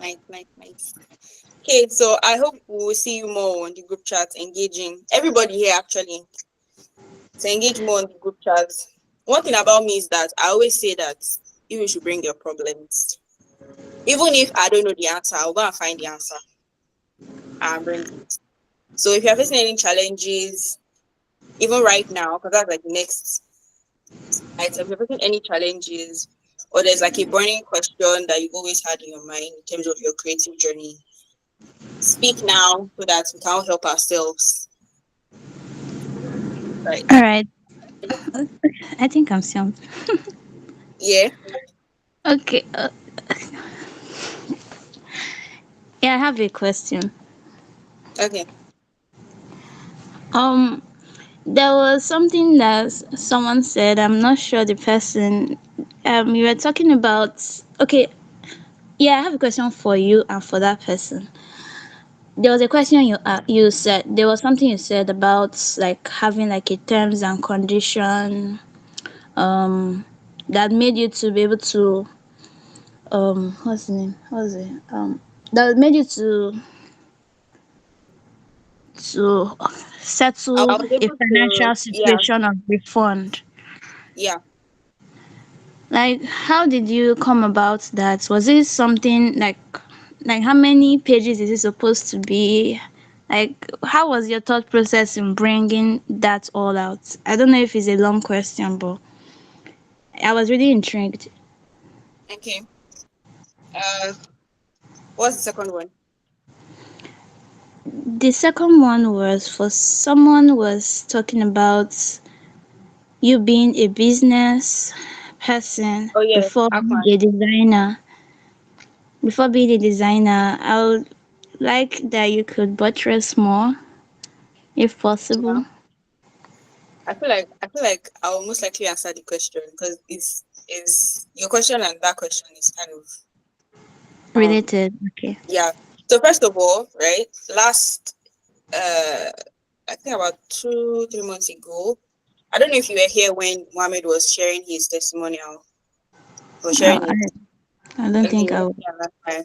Nice. Okay, so I hope we will see you more on the group chat, engaging everybody here actually to engage more on the group chat. One thing about me is that I always say that you should bring your problems. Even if I don't know the answer, I'll go and find the answer and bring it. So if you're facing any challenges, even right now, because that's like the next item, if you're facing any challenges or there's like a burning question that you've always had in your mind in terms of your creative journey, speak now so that we can all help ourselves. Right. All right. I think I'm sound. Yeah. Okay. Yeah, I have a question. Okay. Um, there was something that someone said. I'm not sure the person. You were talking about. Okay. Yeah, I have a question for you and for that person. There was a question you said. There was something you said about like having like a terms and condition that made you to be able to what's the name? What's it? That made you to I settle was a able to, financial yeah, situation of refund. yeah. Like, how did you come about that? Was it something like how many pages is it supposed to be? Like, how was your thought process in bringing that all out? I don't know if it's a long question, but I was really intrigued. Okay. Uh, what's the second one? The second one was for someone was talking about you being a business person Oh yeah, before being Aquan. a designer. Before being a designer, I would like that you could buttress more, if Yeah. possible. I feel like I'll most likely answer the question because it's is your question and that question is kind of Related. Okay. yeah. So first of all, right, last I think about 2-3 months ago, I don't know if you were here when Mohammed was sharing his testimonial or I, sharing it. I don't Okay, think you I were would. here last time.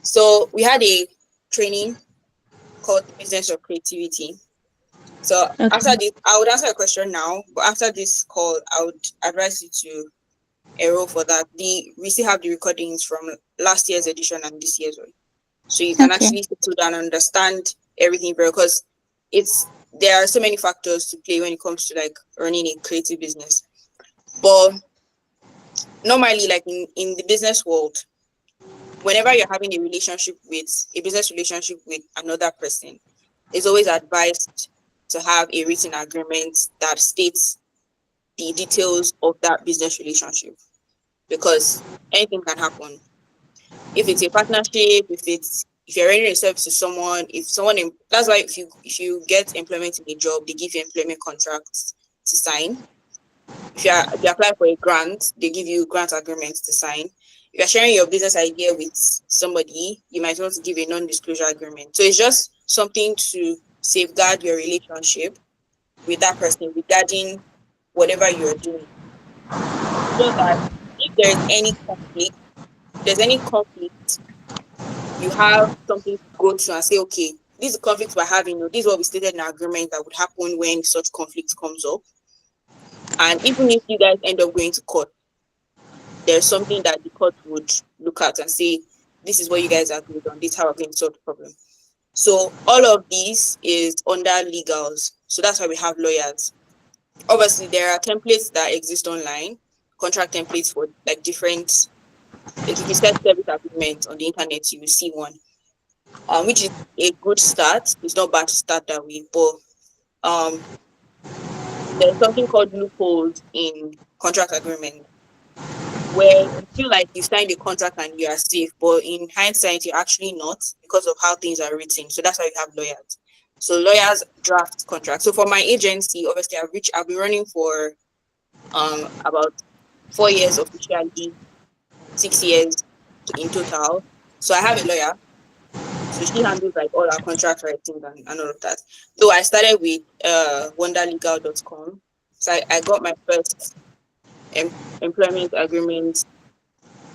So we had a training called the Business of Creativity. So Okay. after this, I would answer a question now, but after this call, I would advise you to enroll for that. We still have the recordings from last year's edition and this year's one, so you can Okay. actually sit down and understand everything very because it's there are so many factors to play when it comes to like running a creative business. But normally, like in the business world, whenever you're having a business relationship with another person, it's always advised to have a written agreement that states the details of that business relationship because anything can happen. If it's a partnership, if you're rendering a service to someone, that's why if you get employment in a job, they give you employment contracts to sign. If you apply for a grant, they give you grant agreements to sign. If you're sharing your business idea with somebody, you might want to give a non-disclosure agreement. So it's just something to safeguard your relationship with that person regarding whatever you're doing. So that if there's any conflict, you have something to go to and say, okay, this is the conflict we're having, this is what we stated in our agreement that would happen when such conflict comes up. And even if you guys end up going to court, there's something that the court would look at and say, this is what you guys agreed on, this is how we're going to solve the problem. So all of these is under legals. So that's why we have lawyers. Obviously, there are templates that exist online, contract templates for like different, like if you search service agreement on the internet, you will see one, which is a good start. It's not bad to start that way, but um, there's something called loopholes in contract agreement where you feel like you signed a contract and you are safe, but in hindsight, you're actually not because of how things are written. So that's why we have lawyers. So lawyers draft contracts. So for my agency, obviously, I've been running for about 4 years officially, 6 years in total. So I have a lawyer. So she handles like all our contract writing and all of that. Though I started with wonderlegal.com. So I got my first employment agreement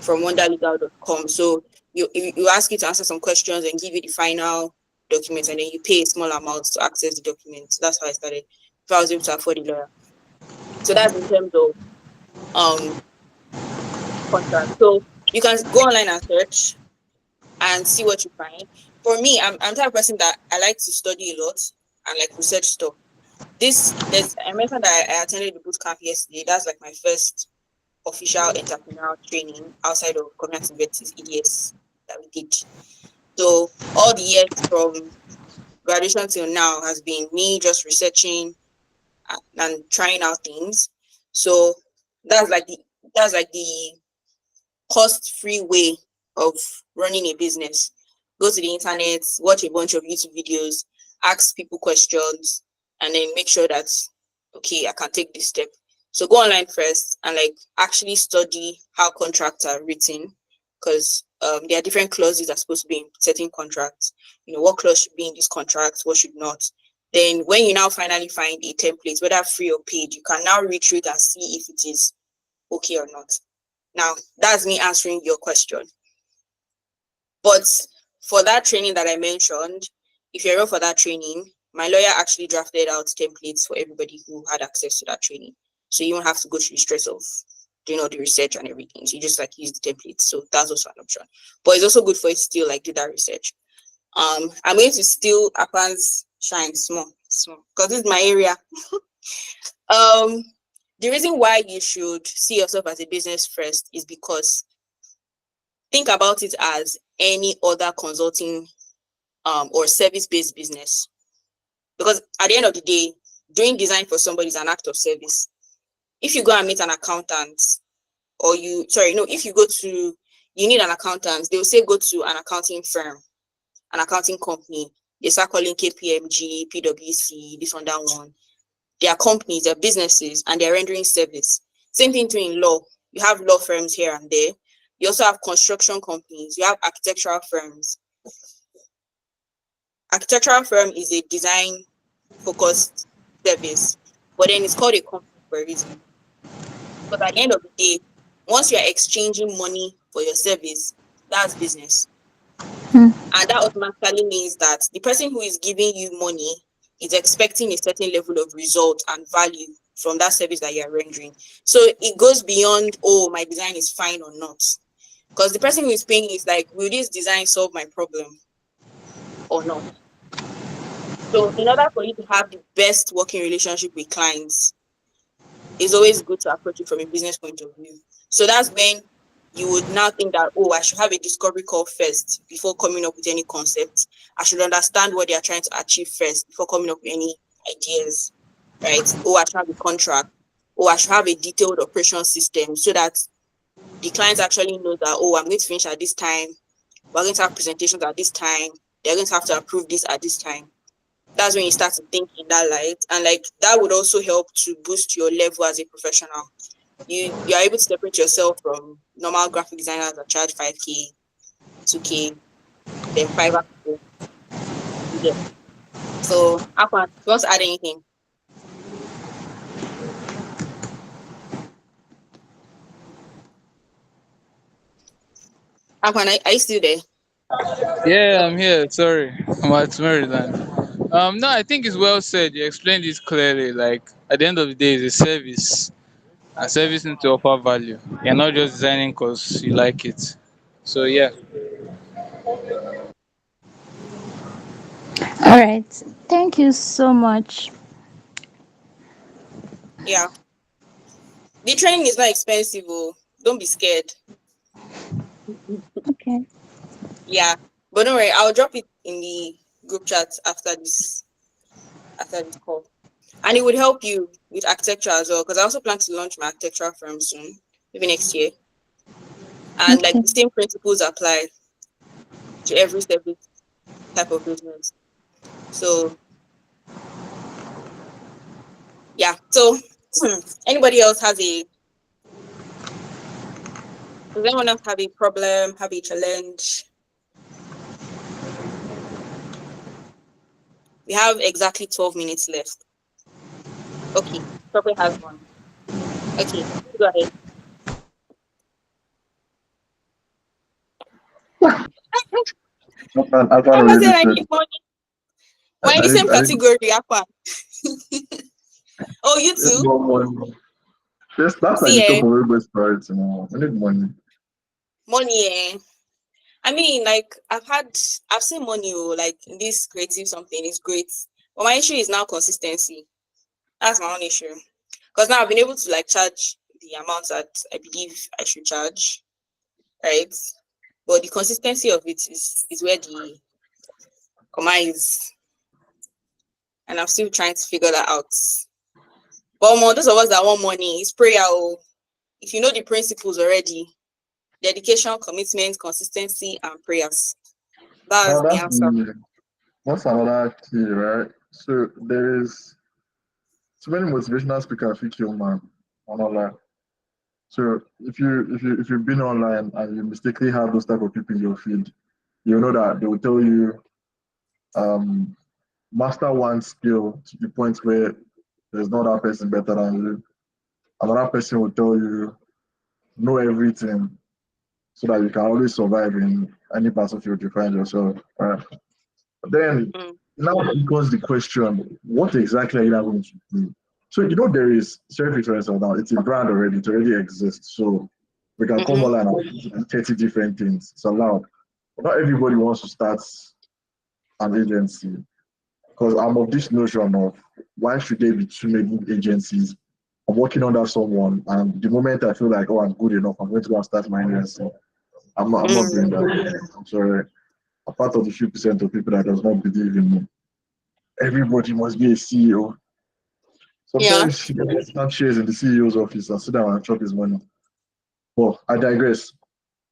from wonderlegal.com. So you ask you to answer some questions and give you the final documents, and then you pay a small amount to access the documents. So that's how I started. If I was able to afford a lawyer. So that's in terms of contract. So you can go online and search and see what you find. For me, I'm the type of person that I like to study a lot and like research stuff. I mentioned that I attended the boot camp yesterday. That's like my first official entrepreneurial training outside of cognitive vertices EDS that we did. So all the years from graduation till now has been me just researching and trying out things. So that's like the cost-free way of running a business. Go to the internet, watch a bunch of YouTube videos, ask people questions, and then make sure that, okay, I can take this step. So go online first and like actually study how contracts are written, because there are different clauses that are supposed to be in certain contracts. You know, what clause should be in this contract, what should not. Then when you now finally find a template, whether free or paid, you can now read through it and see if it is okay or not. Now, that's me answering your question. But for that training that I mentioned, if you're up for that training, my lawyer actually drafted out templates for everybody who had access to that training. So you don't have to go through the stress of doing all the research and everything. So you just like use the templates. So that's also an option. But it's also good for you to still like do that research. I'm going to steal Apan's shine small, because this is my area. The reason why you should see yourself as a business first is because think about it as any other consulting or service-based business. Because at the end of the day, doing design for somebody is an act of service. If you go and meet an accountant, if you need an accountant, they'll say go to an accounting firm, an accounting company. They start calling KPMG, PwC, this one, that one. They are companies, they're businesses, and they're rendering service. Same thing too in law. You have law firms here and there. You also have construction companies. You have architectural firms. Architectural firm is a design-focused service, but then it's called a company for a reason. Because at the end of the day, once you're exchanging money for your service, that's business. And that automatically means that the person who is giving you money is expecting a certain level of result and value from that service that you're rendering. So it goes beyond, oh, my design is fine or not. Because the person who is paying is like, will this design solve my problem or not? So in order for you to have the best working relationship with clients, it's always good to approach it from a business point of view. So that's when you would now think that, oh, I should have a discovery call first before coming up with any concept. I should understand what they are trying to achieve first before coming up with any ideas, right? Oh, I should have a contract. Oh, I should have a detailed operation system so that the clients actually know that, oh, I'm going to finish at this time. We're going to have presentations at this time. They're going to have to approve this at this time. That's when you start to think in that light. And like that would also help to boost your level as a professional. You are able to separate yourself from normal graphic designers that charge 5K, 2K, then 5 people. Yeah. So Akwan, you want to add anything? Akwan, are you still there? Yeah, I'm here. Sorry, I'm at Maryland. No, I think it's well said. You explained this clearly. Like at the end of the day, it's a service, and service needs to offer value. You're not just designing because you like it. So yeah. All right. Thank you so much. Yeah. The training is not expensive. Oh. Don't be scared. Okay. Yeah. But don't worry, I'll drop it in the group chat after this call. And it would help you with architecture as well, because I also plan to launch my architectural firm soon, maybe next year. And like Okay. the same principles apply to every type of business. So yeah. So anybody else has Does anyone else have a problem, have a challenge? We have exactly 12 minutes left. Okay, Purple has one. Okay, go ahead. I can't I really said I say. need money. We're in the same category, Apa. Oh, you It's too? more money. That's like See, the top of everybody's priority now. I need money. money, eh? I mean, like, I've seen money, like, this creative something is great. But my issue is now consistency. That's my own issue. Because now I've been able to, like, charge the amount that I believe I should charge, right? But the consistency of it is where the comma is. And I'm still trying to figure that out. But more, those of us that want money, it's prayer. Oh. If you know the principles already, dedication, commitment, consistency, and prayers. That's Now the answer. that's another key, right? So there is too many motivational speakers who kill man on online. So if you've been online and you mistakenly have those type of people in your feed, you know that they will tell you um master one skill to the point where there's no other person better than you. Another person will tell you know everything so that you can always survive in any battlefield you find yourself. Right? But then Mm. now becomes the question, what exactly are you now going to do? So you know there is self influencer now, it's a brand already, it already exists. So we can come Mm-hmm. online and 30 different things. It's allowed. But not everybody wants to start an agency. Because I'm of this notion of why should there be too many agencies? I'm working under someone, and the moment I feel like, oh, I'm good enough, I'm going to go and start my agency. I'm not doing that. I'm sorry. I'm part of the few percent of people that does not believe in me. Everybody must be a CEO. Yeah. Sometimes you get stand shares in the CEO's office and sit down and chop his money. Well, I digress.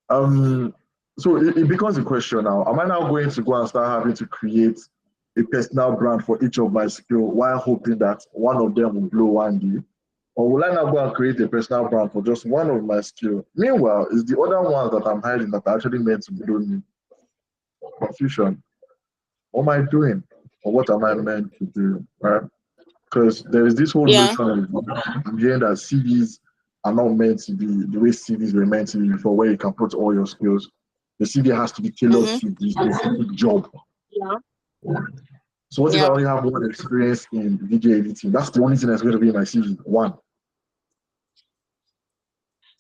Um, so it becomes a question now. Am I now going to go and start having to create a personal brand for each of my skill while hoping that one of them will blow one day? Or will I now go and create a personal brand for just one of my skill? Meanwhile, it's the other ones that I'm hiding that are actually meant to blow me. Confusion. What am I doing? Or what am I meant to do? Right? Because there is this whole Yeah. notion of I'm hearing that CVs are not meant to be the way CVs were meant to be before, where you can put all your skills. The CV has to be tailored Mm-hmm. to the specific job. Yeah. So what if I Yeah. only have one experience in video editing? That's the only thing that's going to be in my CV. One.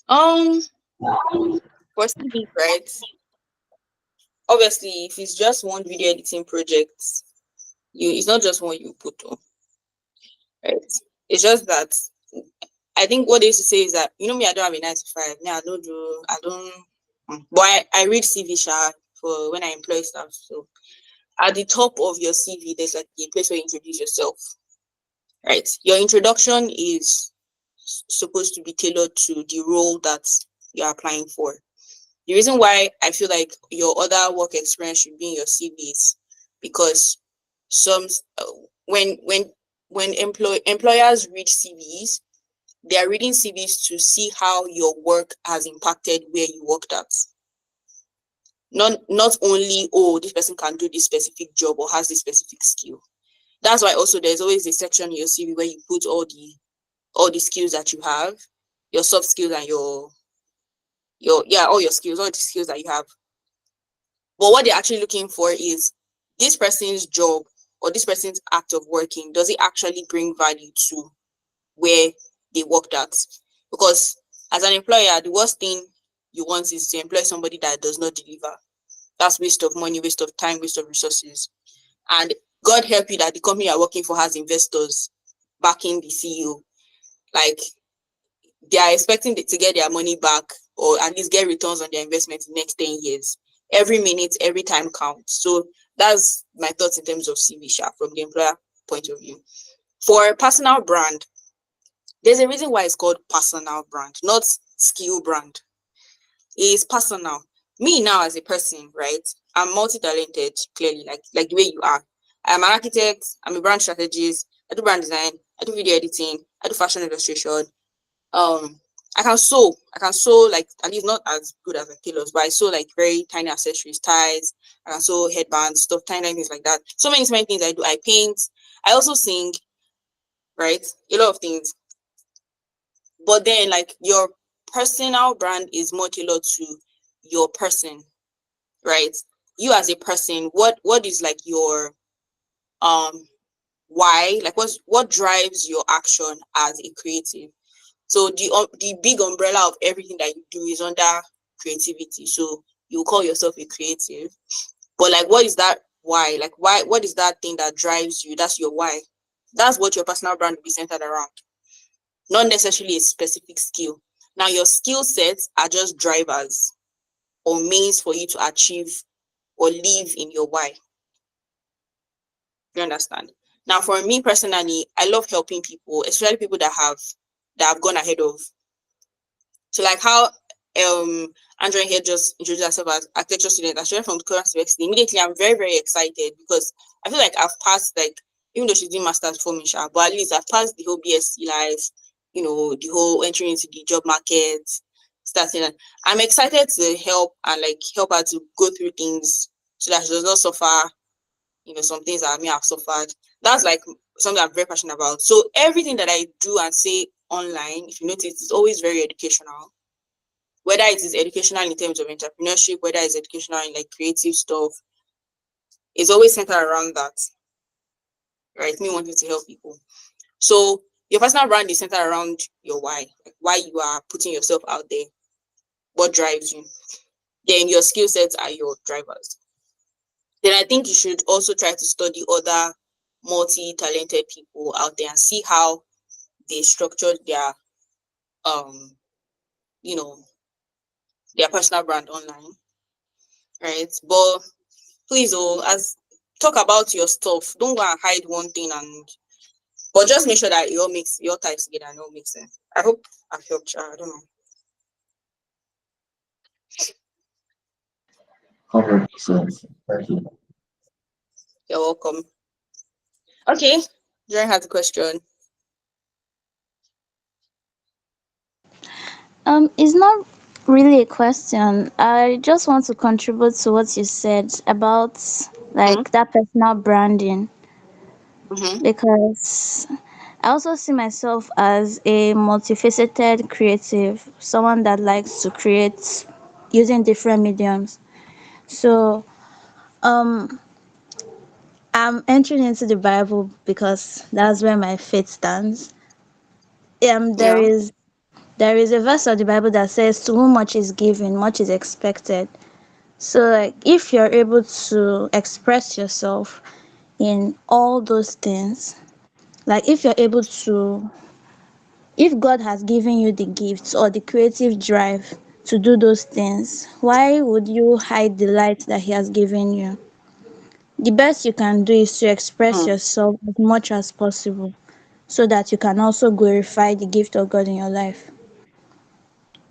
Um, for CV, right? Obviously, if it's just one video editing project, it's not just one you put on, right? It's just that I think what they used to say is that me, I don't have a 9 to 5. No, I don't. But I read CV for when I employ staff. So at the top of your CV, there's like a place where you introduce yourself, right? Your introduction is supposed to be tailored to the role that you're applying for. The reason why I feel like your other work experience should be in your CV is because some when employers read CVs, they are reading CVs to see how your work has impacted where you worked at. Not only, oh, this person can do this specific job or has this specific skill. That's why also there's always a section in your CV where you put all the skills that you have, your soft skills and all your skills, all the skills that you have. But what they're actually looking for is this person's job or this person's act of working, does it actually bring value to where they worked at? Because as an employer, the worst thing you want is to employ somebody that does not deliver. That's waste of money, waste of time, waste of resources. And God help you that the company you're working for has investors backing the CEO. Like, they are expecting to get their money back or at least get returns on their investment in the next 10 years. Every minute, every time counts. So that's my thoughts in terms of CV from the employer point of view. For personal brand, there's a reason why it's called personal brand, not skill brand. It's personal. Me now as a person, right? I'm multi-talented, clearly, like the way you are. I'm an architect, I'm a brand strategist, I do brand design, I do video editing, I do fashion illustration. I can sew. Like, at least not as good as like tailors, but I sew like very tiny accessories, ties. I can sew headbands, stuff, tiny things like that. So many things I do. I paint. I also sing, right? A lot of things. But then, like, your personal brand is more tailored to your person, right? You as a person, what is like your why? Like, what drives your action as a creative? So the big umbrella of everything that you do is under creativity. So you call yourself a creative, but like, what is that why? Like, why? What is that thing that drives you? That's your why. That's what your personal brand will be centered around, not necessarily a specific skill. Now, your skill sets are just drivers or means for you to achieve or live in your why. You understand? Now, for me personally, I love helping people, especially people that have gone ahead of. So, like how Andrea here just introduced herself as architecture student, I started from the current university. Immediately, I'm very, very excited because I feel like I've passed, like, even though she's doing master's for me, but at least I've passed the whole BSc life, the whole entering into the job market, starting. I'm excited to help and like help her to go through things so that she does not suffer, some things that I may have suffered. That's like something I'm very passionate about. So everything that I do and say online, if you notice, it's always very educational. Whether it is educational in terms of entrepreneurship, whether it's educational in like creative stuff, it's always centered around that, right? Me wanting to help people. So your personal brand is centered around your why, like why you are putting yourself out there, what drives you. Then your skill sets are your drivers. Then I think you should also try to study other multi-talented people out there and see how they structured their you know their personal brand online, right? But please, talk about your stuff. Don't go and hide one thing, but just make sure that it all makes your ties together and it all makes sense. I hope I've helped you. I don't know. 100%. Thank you. You're welcome. Okay, Jaren has a question. It's not really a question. I just want to contribute to what you said about like that personal branding, Mm-hmm. because I also see myself as a multifaceted creative, someone that likes to create using different mediums. So um I'm entering into the Bible because that's where my faith stands. There Yeah. is a verse of the Bible that says, "To whom much is given, much is expected." So, like, if you're able to express yourself in all those things, like if you're able to, if God has given you the gifts or the creative drive to do those things, why would you hide the light that He has given you? The best you can do is to express Mm. yourself as much as possible so that you can also glorify the gift of God in your life.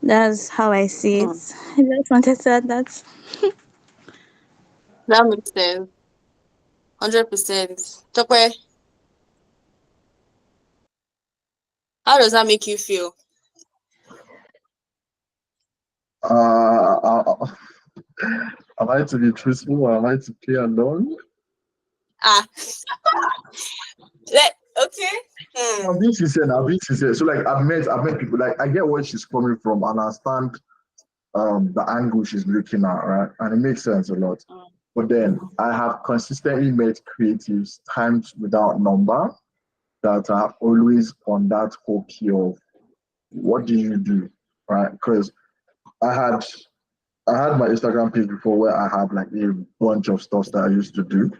That's how I see it. Mm. I just wanted to add that. That makes sense. 100%. Tokwe, how does that make you feel? Uh, am I to be truthful or am I to play along? Ah, okay. Hmm. I'm being sincere now, I'm being sincere. So like I've met people, like I get where she's coming from and I understand the angle she's looking at, right? And it makes sense a lot. But then I have consistently met creatives times without number that are always on that whole key of what do you do? Right? Because I had I had my Instagram page before where I had like a bunch of stuff that I used to do.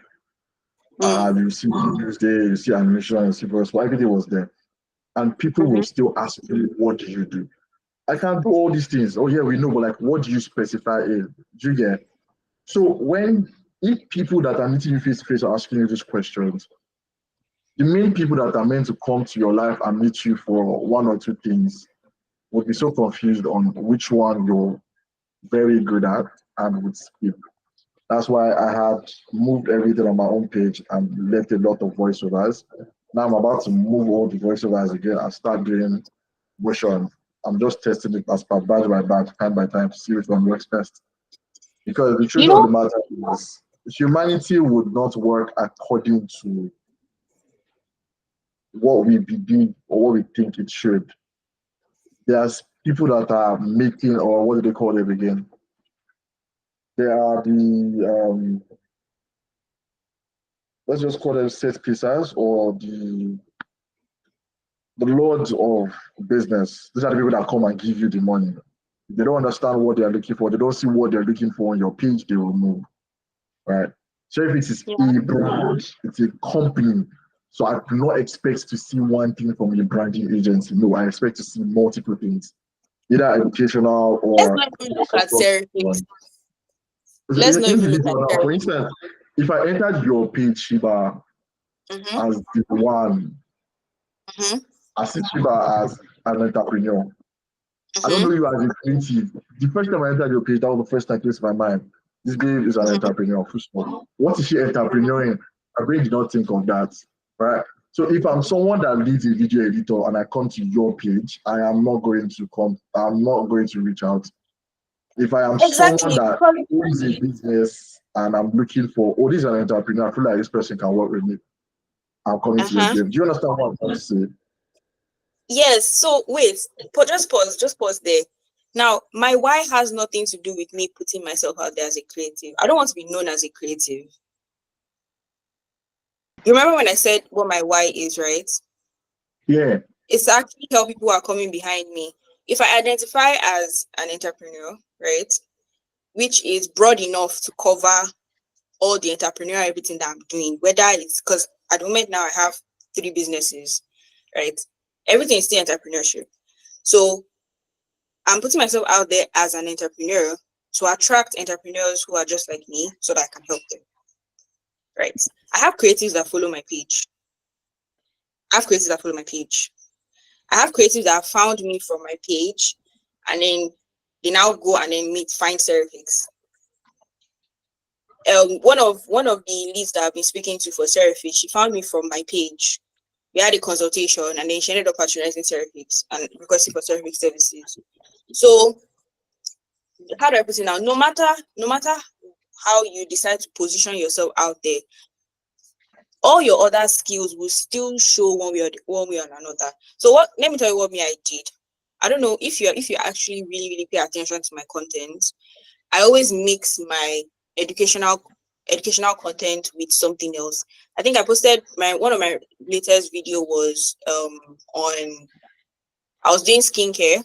Mm. You see videos there, you see animation, you see voice, everything was there. And people will Mm-hmm. still ask me, what do you do? I can do all these things. Oh yeah, we know, but like what do you specify is? Do you get? So if people that are meeting you face to face are asking you these questions, the main people that are meant to come to your life and meet you for one or two things would be so confused on which one you're very good at and would skip. That's why I had moved everything on my own page and left a lot of voiceovers. Now I'm about to move all the voiceovers again and start doing motion. I'm just testing it as per batch by batch, time by time, to see which one works best. Because the truth You of the know, matter is, humanity would not work according to what we believe or what we think it should. There's people that are making, or what do they call them again? There are let's just call them set pieces, or the lords of business. These are the people that come and give you the money. If they don't understand what they're looking for, they don't see what they're looking for on your page, they will move, right? So if it is yeah. a brand, it's a company. So I do not expect to see one thing from a branding agency. No, I expect to see multiple things, either educational Let's or not even look at Serifix. Let's not even look at individual. Now, for Serifix. instance, if I entered your page, Shiba, Mm-hmm. as the one, Mm-hmm. I see Shiba as an entrepreneur. I don't know you as a creative. The first time I entered your page, that was the first time came to my mind. This babe is an entrepreneur. First of all, what is she entrepreneuring? My brain did not think of that, right? So if I'm someone that leads a video editor and I come to your page, I am not going to come. I'm not going to reach out. If I am someone Exactly, that because owns a business and I'm looking for, oh, this is an entrepreneur, I feel like this person can work with me, I'm coming to your game. Do you understand what I'm trying to say? yes. So wait, just pause there. Now, my why has nothing to do with me putting myself out there as a creative. I don't want to be known as a creative. You remember when I said what my why is, right? Yeah. It's to actually help people who are coming behind me. If I identify as an entrepreneur, right, which is broad enough to cover all the entrepreneurial everything that I'm doing, whether it's because at the moment now I have 3 businesses, right? Everything is still entrepreneurship. So I'm putting myself out there as an entrepreneur to attract entrepreneurs who are just like me so that I can help them. Right. I have creatives that follow my page. I have creatives that follow my page. I have creatives that have found me from my page and then they now go and then find Serifix. One of the leads that I've been speaking to for Serifix, she found me from my page. We had a consultation and then she ended up patronizing Serifix and requesting for Serifix services. So how do I put it now? No matter how you decide to position yourself out there, all your other skills will still show one way or another. So let me tell you what I did. I don't know if you actually really pay attention to my content. I always mix my educational content with something else. I think I posted one of my latest video was on I was doing skincare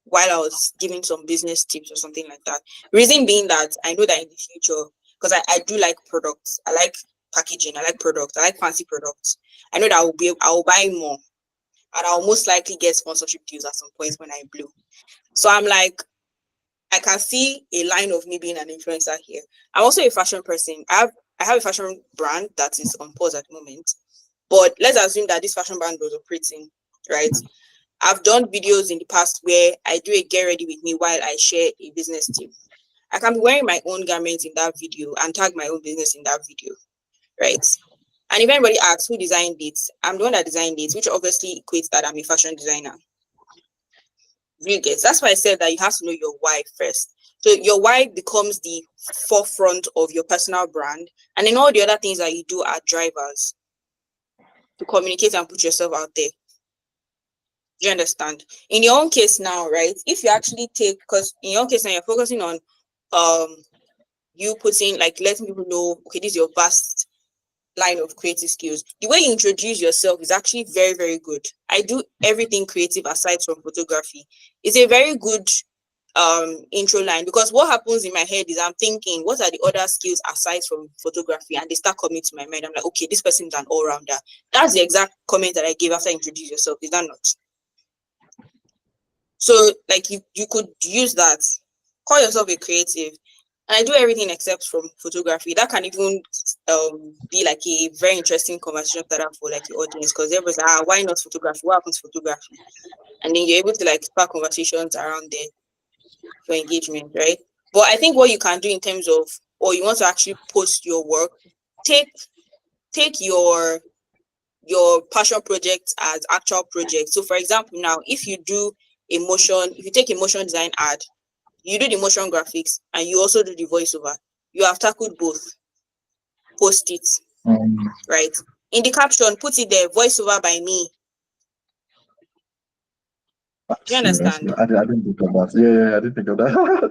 while I was giving some business tips or something like that. Reason being that I know that in the future, because I do like products, I like packaging, I like products, I like fancy products. I know that I will buy more and I'll most likely get sponsorship deals at some point when I blow. So I'm like, I can see a line of me being an influencer here. I'm also a fashion person. I have a fashion brand that is on pause at the moment. But let's assume that this fashion brand was operating, right? I've done videos in the past where I do a get ready with me while I share a business tip. I can be wearing my own garments in that video and tag my own business in that video, right? And if anybody asks who designed it, I'm the one that designed it, which obviously equates that I'm a fashion designer. You get? That's why I said that you have to know your why first. So your why becomes the forefront of your personal brand, and then all the other things that you do are drivers to communicate and put yourself out there. Do you understand? In your own case now, right? If you actually take, because in your own case now you're focusing on you putting like letting people know, okay, this is your vast line of creative skills. The way you introduce yourself is actually very, very good. I do everything creative aside from photography. It's a very good intro line, because what happens in my head is I'm thinking, what are the other skills aside from photography, and they start coming to my mind. I'm like, okay, this person is an all-rounder. That's the exact comment that I gave after introduce yourself, is that not? So like you could use that, call yourself a creative. And I do everything except from photography. That can even be like a very interesting conversation starter for like your audience, because everybody's like, why not photography? What happens to photography? And then you're able to like spark conversations around there for engagement, right? But I think what you can do in terms of, or you want to actually post your work, take your passion projects as actual projects. So for example, now if you do if you take a motion design ad, you do the motion graphics and you also do the voiceover. You have tackled both. Post it, right? In the caption, put it there, voiceover by me. Do you understand? I didn't think of that. Yeah, I didn't think of that.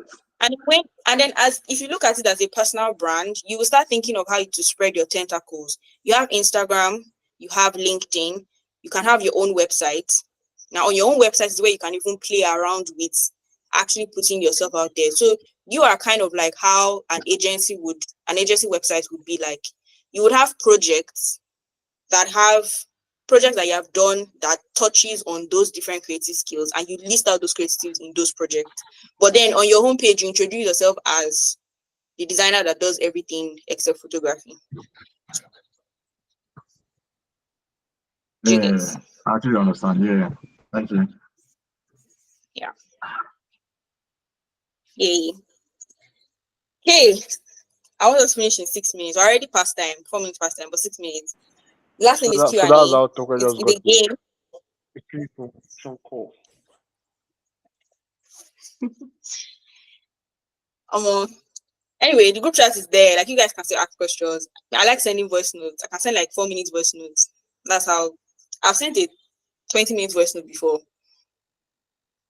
And then as if you look at it as a personal brand, you will start thinking of how to spread your tentacles. You have Instagram, you have LinkedIn, you can have your own website. Now on your own website is where you can even play around with actually putting yourself out there. So you are kind of like how an agency website would be like. You would have projects that you have done that touches on those different creative skills, and you list out those creative skills in those projects. But then on your homepage, you introduce yourself as the designer that does everything except photography. Do you get? Yeah, I actually understand. Yeah, thank you. Yeah. Yay. Hey, I want us to finish in 6 minutes. We're already past time, 4 minutes past time, but 6 minutes. Last thing is So Q&A. that's how Tokyo It's just a got game. people so cool. Anyway, the group chat is there. Like, you guys can still ask questions. I like sending voice notes. I can send like 4 minutes voice notes. That's how I've sent a 20-minute voice note before.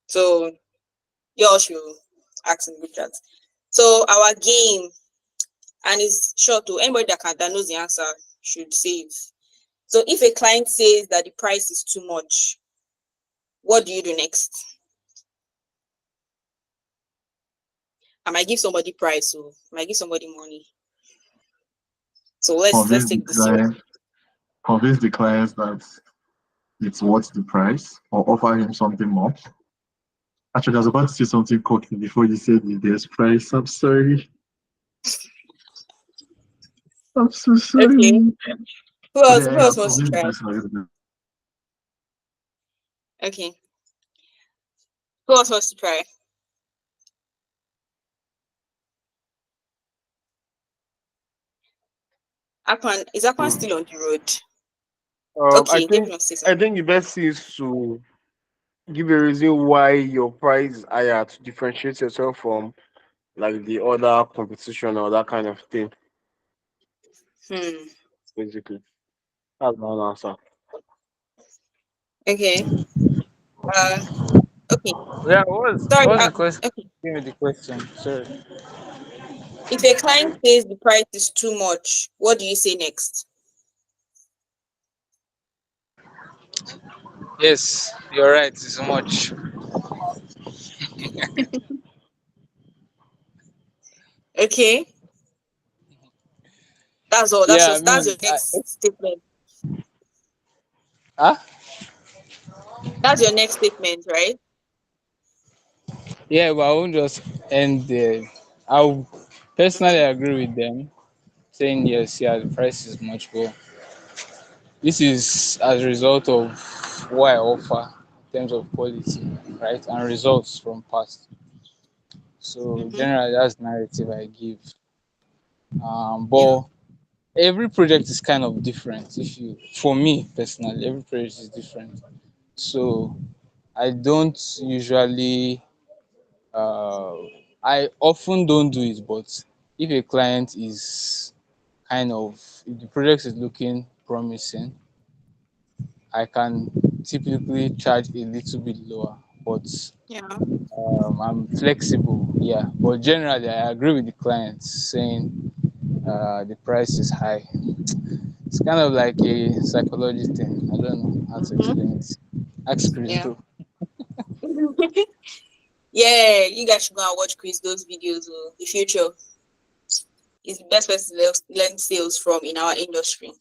So y'all should ask in the group chat. So our game, and it's short to anybody that knows the answer should say it. So if a client says that the price is too much, what do you do next? I might give somebody price, so I might give somebody money. So let's take this serious. Convince the clients that it's worth the price, or offer him something more. Actually, I was about to say something cocky before you said there's price. I'm sorry. I'm so sorry. Okay. Who else Yeah, wants to try? person. Okay. Who else wants to try? Is Akpan still on the road? Okay, David wants to say I something. think the best is to give a reason why your price is higher to differentiate yourself from like the other competition or that kind of thing. Basically, that's my answer. Okay. Okay. Yeah, what Sorry. was the question? Okay. Give me the question. Sorry. If a client says the price is too much, what do you say next? Yes, you're right. It's much. Okay. That's all. Yeah, I That's mean, your next statement. ah, That's your next statement, right? yeah, but I won't just end there. I'll personally agree with them, saying yes, yeah, the price is much, but this is as a result of what I offer in terms of quality, right, and results from past. So generally, that's the narrative I give. Yeah. But every project is kind of different. For me personally, every project is different. So I don't usually, uh, I often don't do it. But if a client is if the project is looking promising, I can typically charge a little bit lower. But Yeah. I'm flexible, yeah. But generally, I agree with the client saying the price is high. It's kind of like a psychology thing. I don't know how to explain it. Ask Chris Yeah. though. Yeah, you guys should go and watch Chris those videos. The future is the best person to learn sales from in our industry.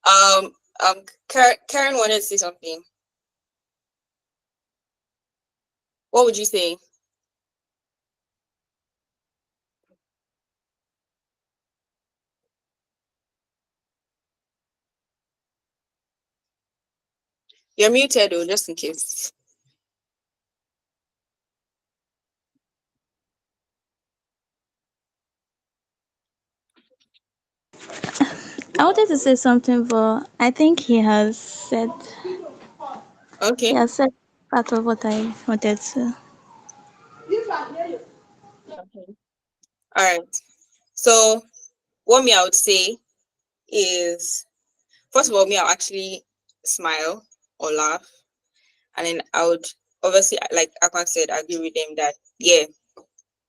Um, Karen wanted to say something. What would you say? You're muted, though, just in case. I wanted to say something, but I think he has said Okay. he has said part of what I wanted to. Okay. All right. So what me I would say is, first of all, me I'll actually smile or laugh, and then I would obviously, like Akwan said, agree with them that yeah,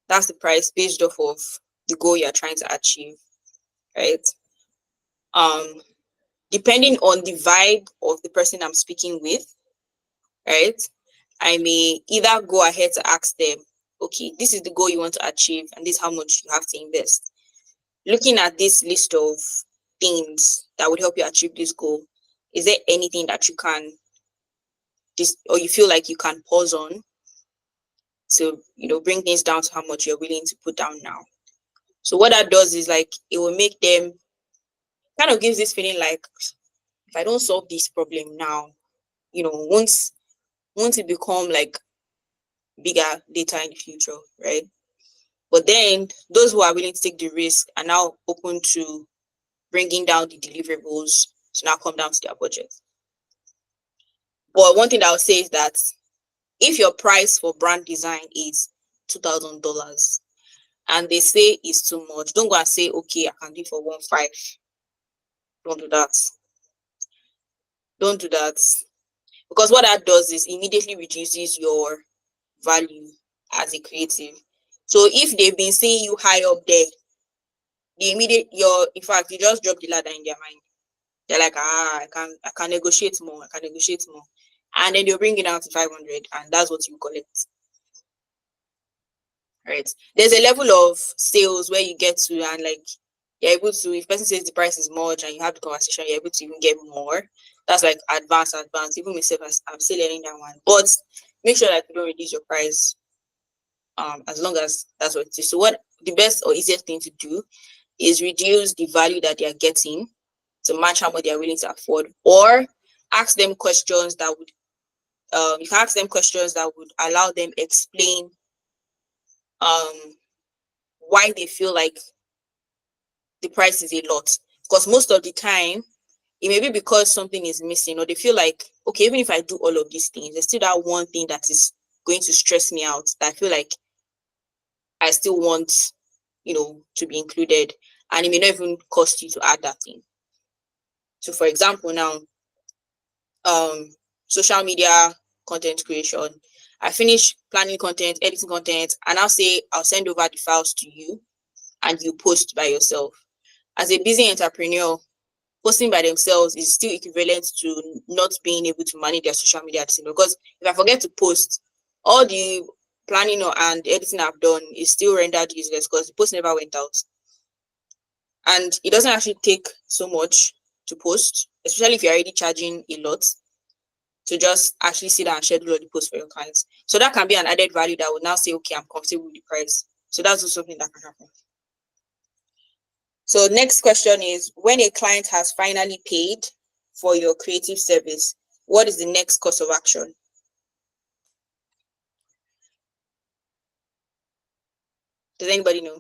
that's the price based off of the goal you're trying to achieve, right? Depending on the vibe of the person I'm speaking with, right? I may either go ahead to ask them, okay, this is the goal you want to achieve, and this is how much you have to invest. Looking at this list of things that would help you achieve this goal, is there anything that you can or you feel like you can pause on to bring things down to how much you're willing to put down now? So what that does is like it will make them kind of gives this feeling like, if I don't solve this problem now, once it become like bigger data in the future, right? But then those who are willing to take the risk are now open to bringing down the deliverables to now come down to their budget. But one thing that I'll say is that if your price for brand design is $2,000 and they say it's too much, don't go and say, okay, I can do it for 1.5. Don't do that. Don't do that. Because what that does is immediately reduces your value as a creative. So if they've been seeing you high up there, in fact, you just drop the ladder in their mind. They're like, I can negotiate more, and then they'll bring it down to 500, and that's what you collect. Right? There's a level of sales where you get to, and like you're able to, if person says the price is much and you have the conversation, you're able to even get more. That's like advanced. Even myself, I'm still learning that one. But make sure that you don't reduce your price. As long as that's what it is. So what the best or easiest thing to do is reduce the value that they are getting to match how much they are willing to afford, or ask them questions that would you can ask them questions that would allow them explain why they feel like the price is a lot. Because most of the time it may be because something is missing, or they feel like, okay, even if I do all of these things, there's still that one thing that is going to stress me out, that I feel like I still want to be included, and it may not even cost you to add that thing. So for example, now social media content creation, I finish planning content, editing content, and I'll say I'll send over the files to you and you post by yourself. As a busy entrepreneur, posting by themselves is still equivalent to not being able to manage their social media at the same time. Because if I forget to post, all the planning and editing I've done is still rendered useless because the post never went out. And it doesn't actually take so much to post, especially if you're already charging a lot, to just actually sit down and schedule all the posts for your clients. So that can be an added value that would now say, okay, I'm comfortable with the price. So that's also something that can happen. So next question is, when a client has finally paid for your creative service, what is the next course of action? Does anybody know?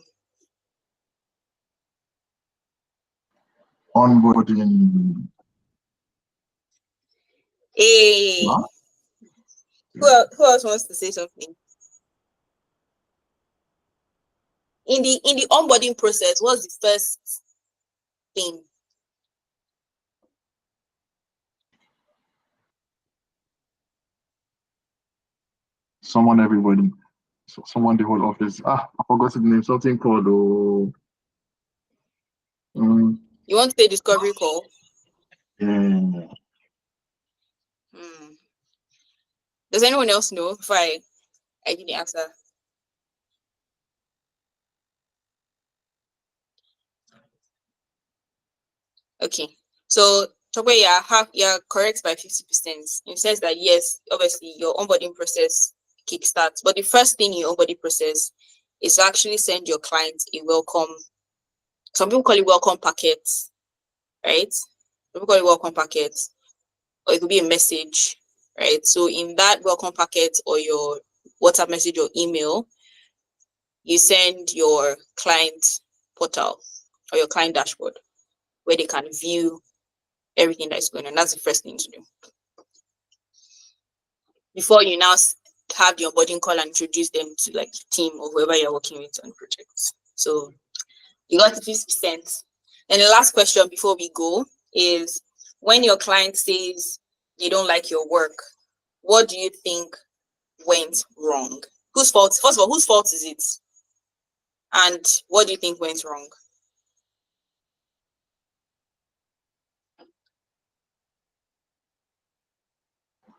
Onboarding. Hey, Huh? who else wants to say something? In the onboarding process, what's the first thing? Everybody. Someone the whole office. I forgot the name. Something called You want to say discovery call? yeah. Does anyone else know before I give the answer? Okay, so Tokwe, you're correct by 50%. In the sense that yes, obviously your onboarding process kickstarts, but the first thing in your onboarding process is to actually send your client a welcome. Some people call it welcome packet, right? Some people call it welcome packet, or it could be a message, right? So in that welcome packet or your WhatsApp message or email, you send your client portal or your client dashboard where they can view everything that's going on. That's the first thing to do. before you now have the onboarding call and introduce them to like the team or whoever you're working with on projects. So you got the 50%. And the last question before we go is, when your client says they don't like your work, what do you think went wrong? Whose fault? First of all, whose fault is it? And what do you think went wrong?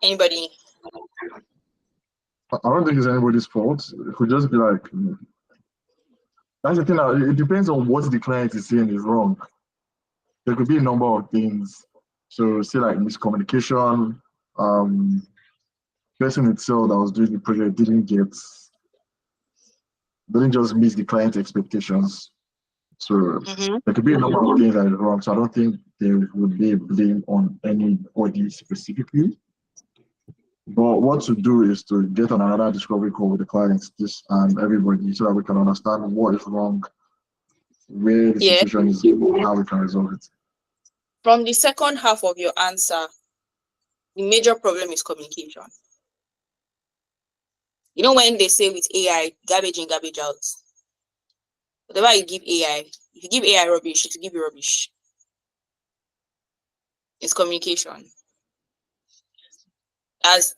Anybody? I don't think it's anybody's fault. It could just be like, that's the thing. It depends on what the client is saying is wrong. There could be a number of things. So, say like miscommunication, person itself that was doing the project didn't just meet the client's expectations. So there could be a number of things that are wrong. So I don't think there would be a blame on anybody specifically. But what to do is to get on another discovery call with the clients, this and everybody, so that we can understand what is wrong, where the situation is, how we can resolve it. From the second half of your answer, the major problem is communication. You know, when they say with AI, garbage in, garbage out. Whatever you give AI, if you give AI rubbish, it will give you rubbish. It's communication.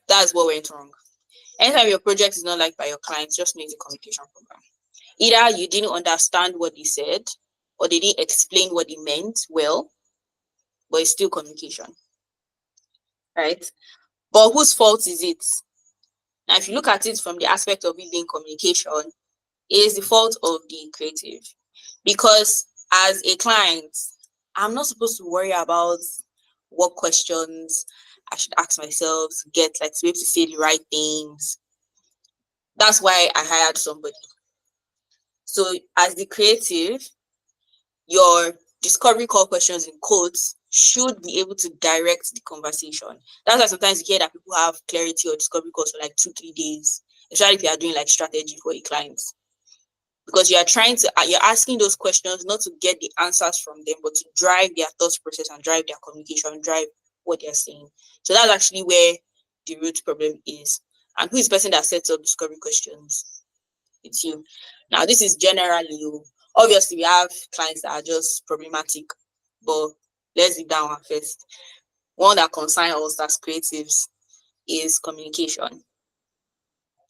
That's what went wrong. Anytime your project is not liked by your clients, just need a communication program. Either you didn't understand what they said, or they didn't explain what they meant well, but it's still communication. Right? But whose fault is it? Now, if you look at it from the aspect of it being communication, it is the fault of the creative. Because as a client, I'm not supposed to worry about what questions I should ask myself to get, like, to be able to say the right things. That's why I hired somebody. So as the creative, your discovery call questions in quotes should be able to direct the conversation. That's why sometimes you hear that people have clarity or discovery calls for like 2-3 days, especially if you are doing like strategy for your clients. Because you're asking those questions not to get the answers from them, but to drive their thought process and drive their communication, drive what they're saying. So that's actually where the root problem is. And who is the person that sets up discovery questions? It's you. Now, this is generally, obviously we have clients that are just problematic, but let's deep down first. One that concerns us as creatives is communication.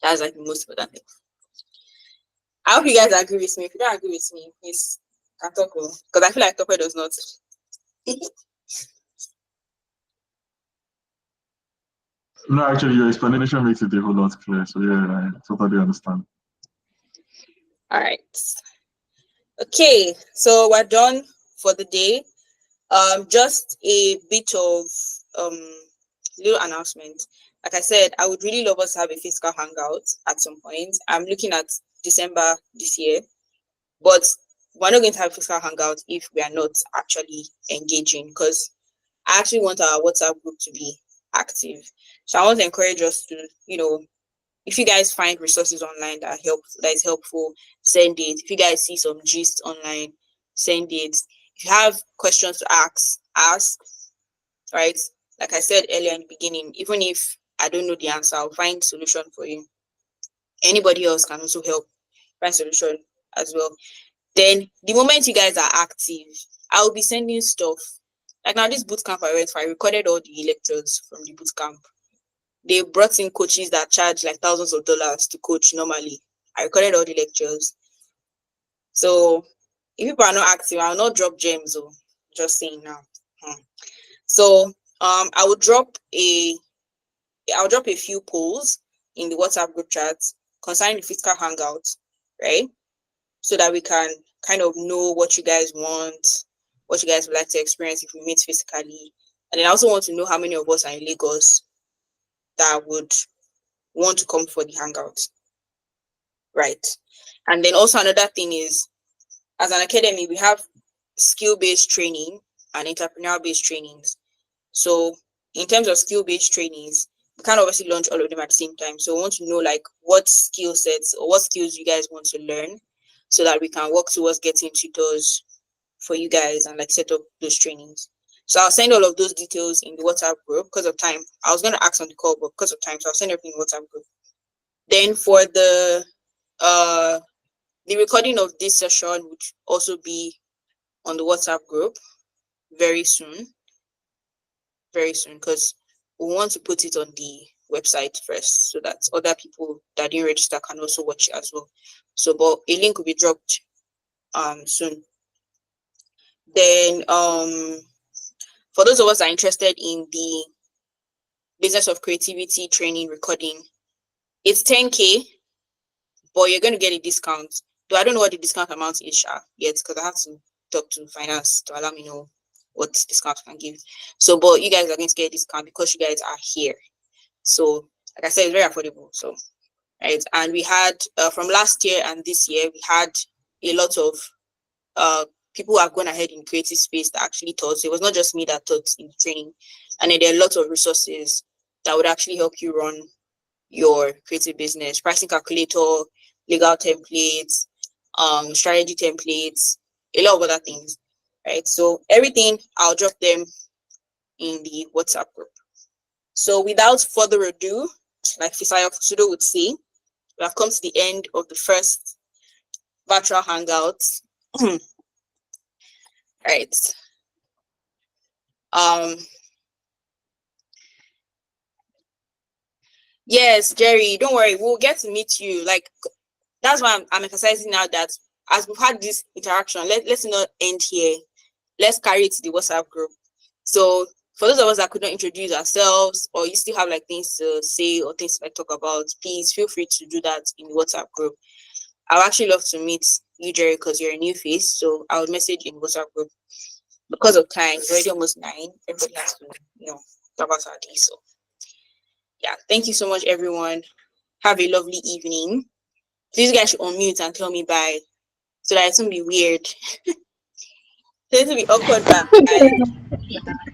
That's like the most important thing. I hope you guys agree with me. If you don't agree with me, please can talk, because I feel like Topper does not. No, actually, your explanation makes it a whole lot clearer. So yeah, I totally understand. All right. Okay, so we're done for the day. Just a bit of little announcement. Like I said, I would really love us to have a physical hangout at some point. I'm looking at December this year, but we're not going to have a physical hangout if we are not actually engaging, because I actually want our WhatsApp group to be active. So I want to encourage us to, if you guys find resources online that is helpful, send it. If you guys see some gist online, send it. If you have questions to ask, right? Like I said earlier in the beginning, even if I don't know the answer, I'll find solution for you. Anybody else can also help find solution as well. Then the moment you guys are active, I will be sending stuff. Like now, this bootcamp I went for, I recorded all the lectures from the bootcamp. They brought in coaches that charge like thousands of dollars to coach normally. I recorded all the lectures. So if people are not active, I'll not drop gems. Just saying now. So I will drop a few polls in the WhatsApp group chat concerning the physical hangout, right? So that we can kind of know what you guys want, what you guys would like to experience if we meet physically. And then I also want to know how many of us are in Lagos that would want to come for the hangout, right? And then also another thing is, as an academy, we have skill-based training and entrepreneurial-based trainings. So in terms of skill-based trainings, we can't obviously launch all of them at the same time. So we want to know like what skill sets or what skills you guys want to learn, so that we can work towards getting tutors for you guys and like set up those trainings. So I'll send all of those details in the WhatsApp group because of time. I was gonna ask on the call, but because of time, so I'll send everything in the WhatsApp group. Then for the recording of this session would also be on the WhatsApp group very soon, because we want to put it on the website first so that other people that didn't register can also watch it as well. So, but a link will be dropped soon. Then for those of us that are interested in the business of creativity training recording, it's 10K, but you're going to get a discount. Though I don't know what the discount amount is yet, because I have to talk to finance to allow me know what discount I can give. So, but you guys are going to get a discount because you guys are here. So, like I said, it's very affordable. So, right. And we had from last year and this year, we had a lot of people who have gone ahead in creative space that actually taught. So it was not just me that taught in the training. And then there are a lot of resources that would actually help you run your creative business, pricing calculator, legal templates, strategy templates, a lot of other things, right? So everything, I'll drop them in the WhatsApp group. So without further ado, like Fisaya Fusudo would say, we have come to the end of the first virtual hangout. Right. Yes, Jerry, don't worry, we'll get to meet you. Like, that's why I'm emphasizing now that as we've had this interaction, let's not end here. Let's carry it to the WhatsApp group. So for those of us that could not introduce ourselves, or you still have like things to say or things to talk about, please feel free to do that in the WhatsApp group. I would actually love to meet you, Jerry, because you're a new face. So I would message in the WhatsApp group. Because of time, it's already almost 9. Everybody has to, talk about our day. So yeah, thank you so much, everyone. Have a lovely evening. Please, guys should unmute and tell me bye, so that it won't be weird. So it will be awkward. Bye.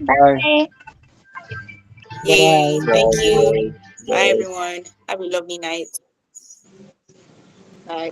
Bye. Yay! Thank you. Bye. Bye, everyone. Have a lovely night. Bye.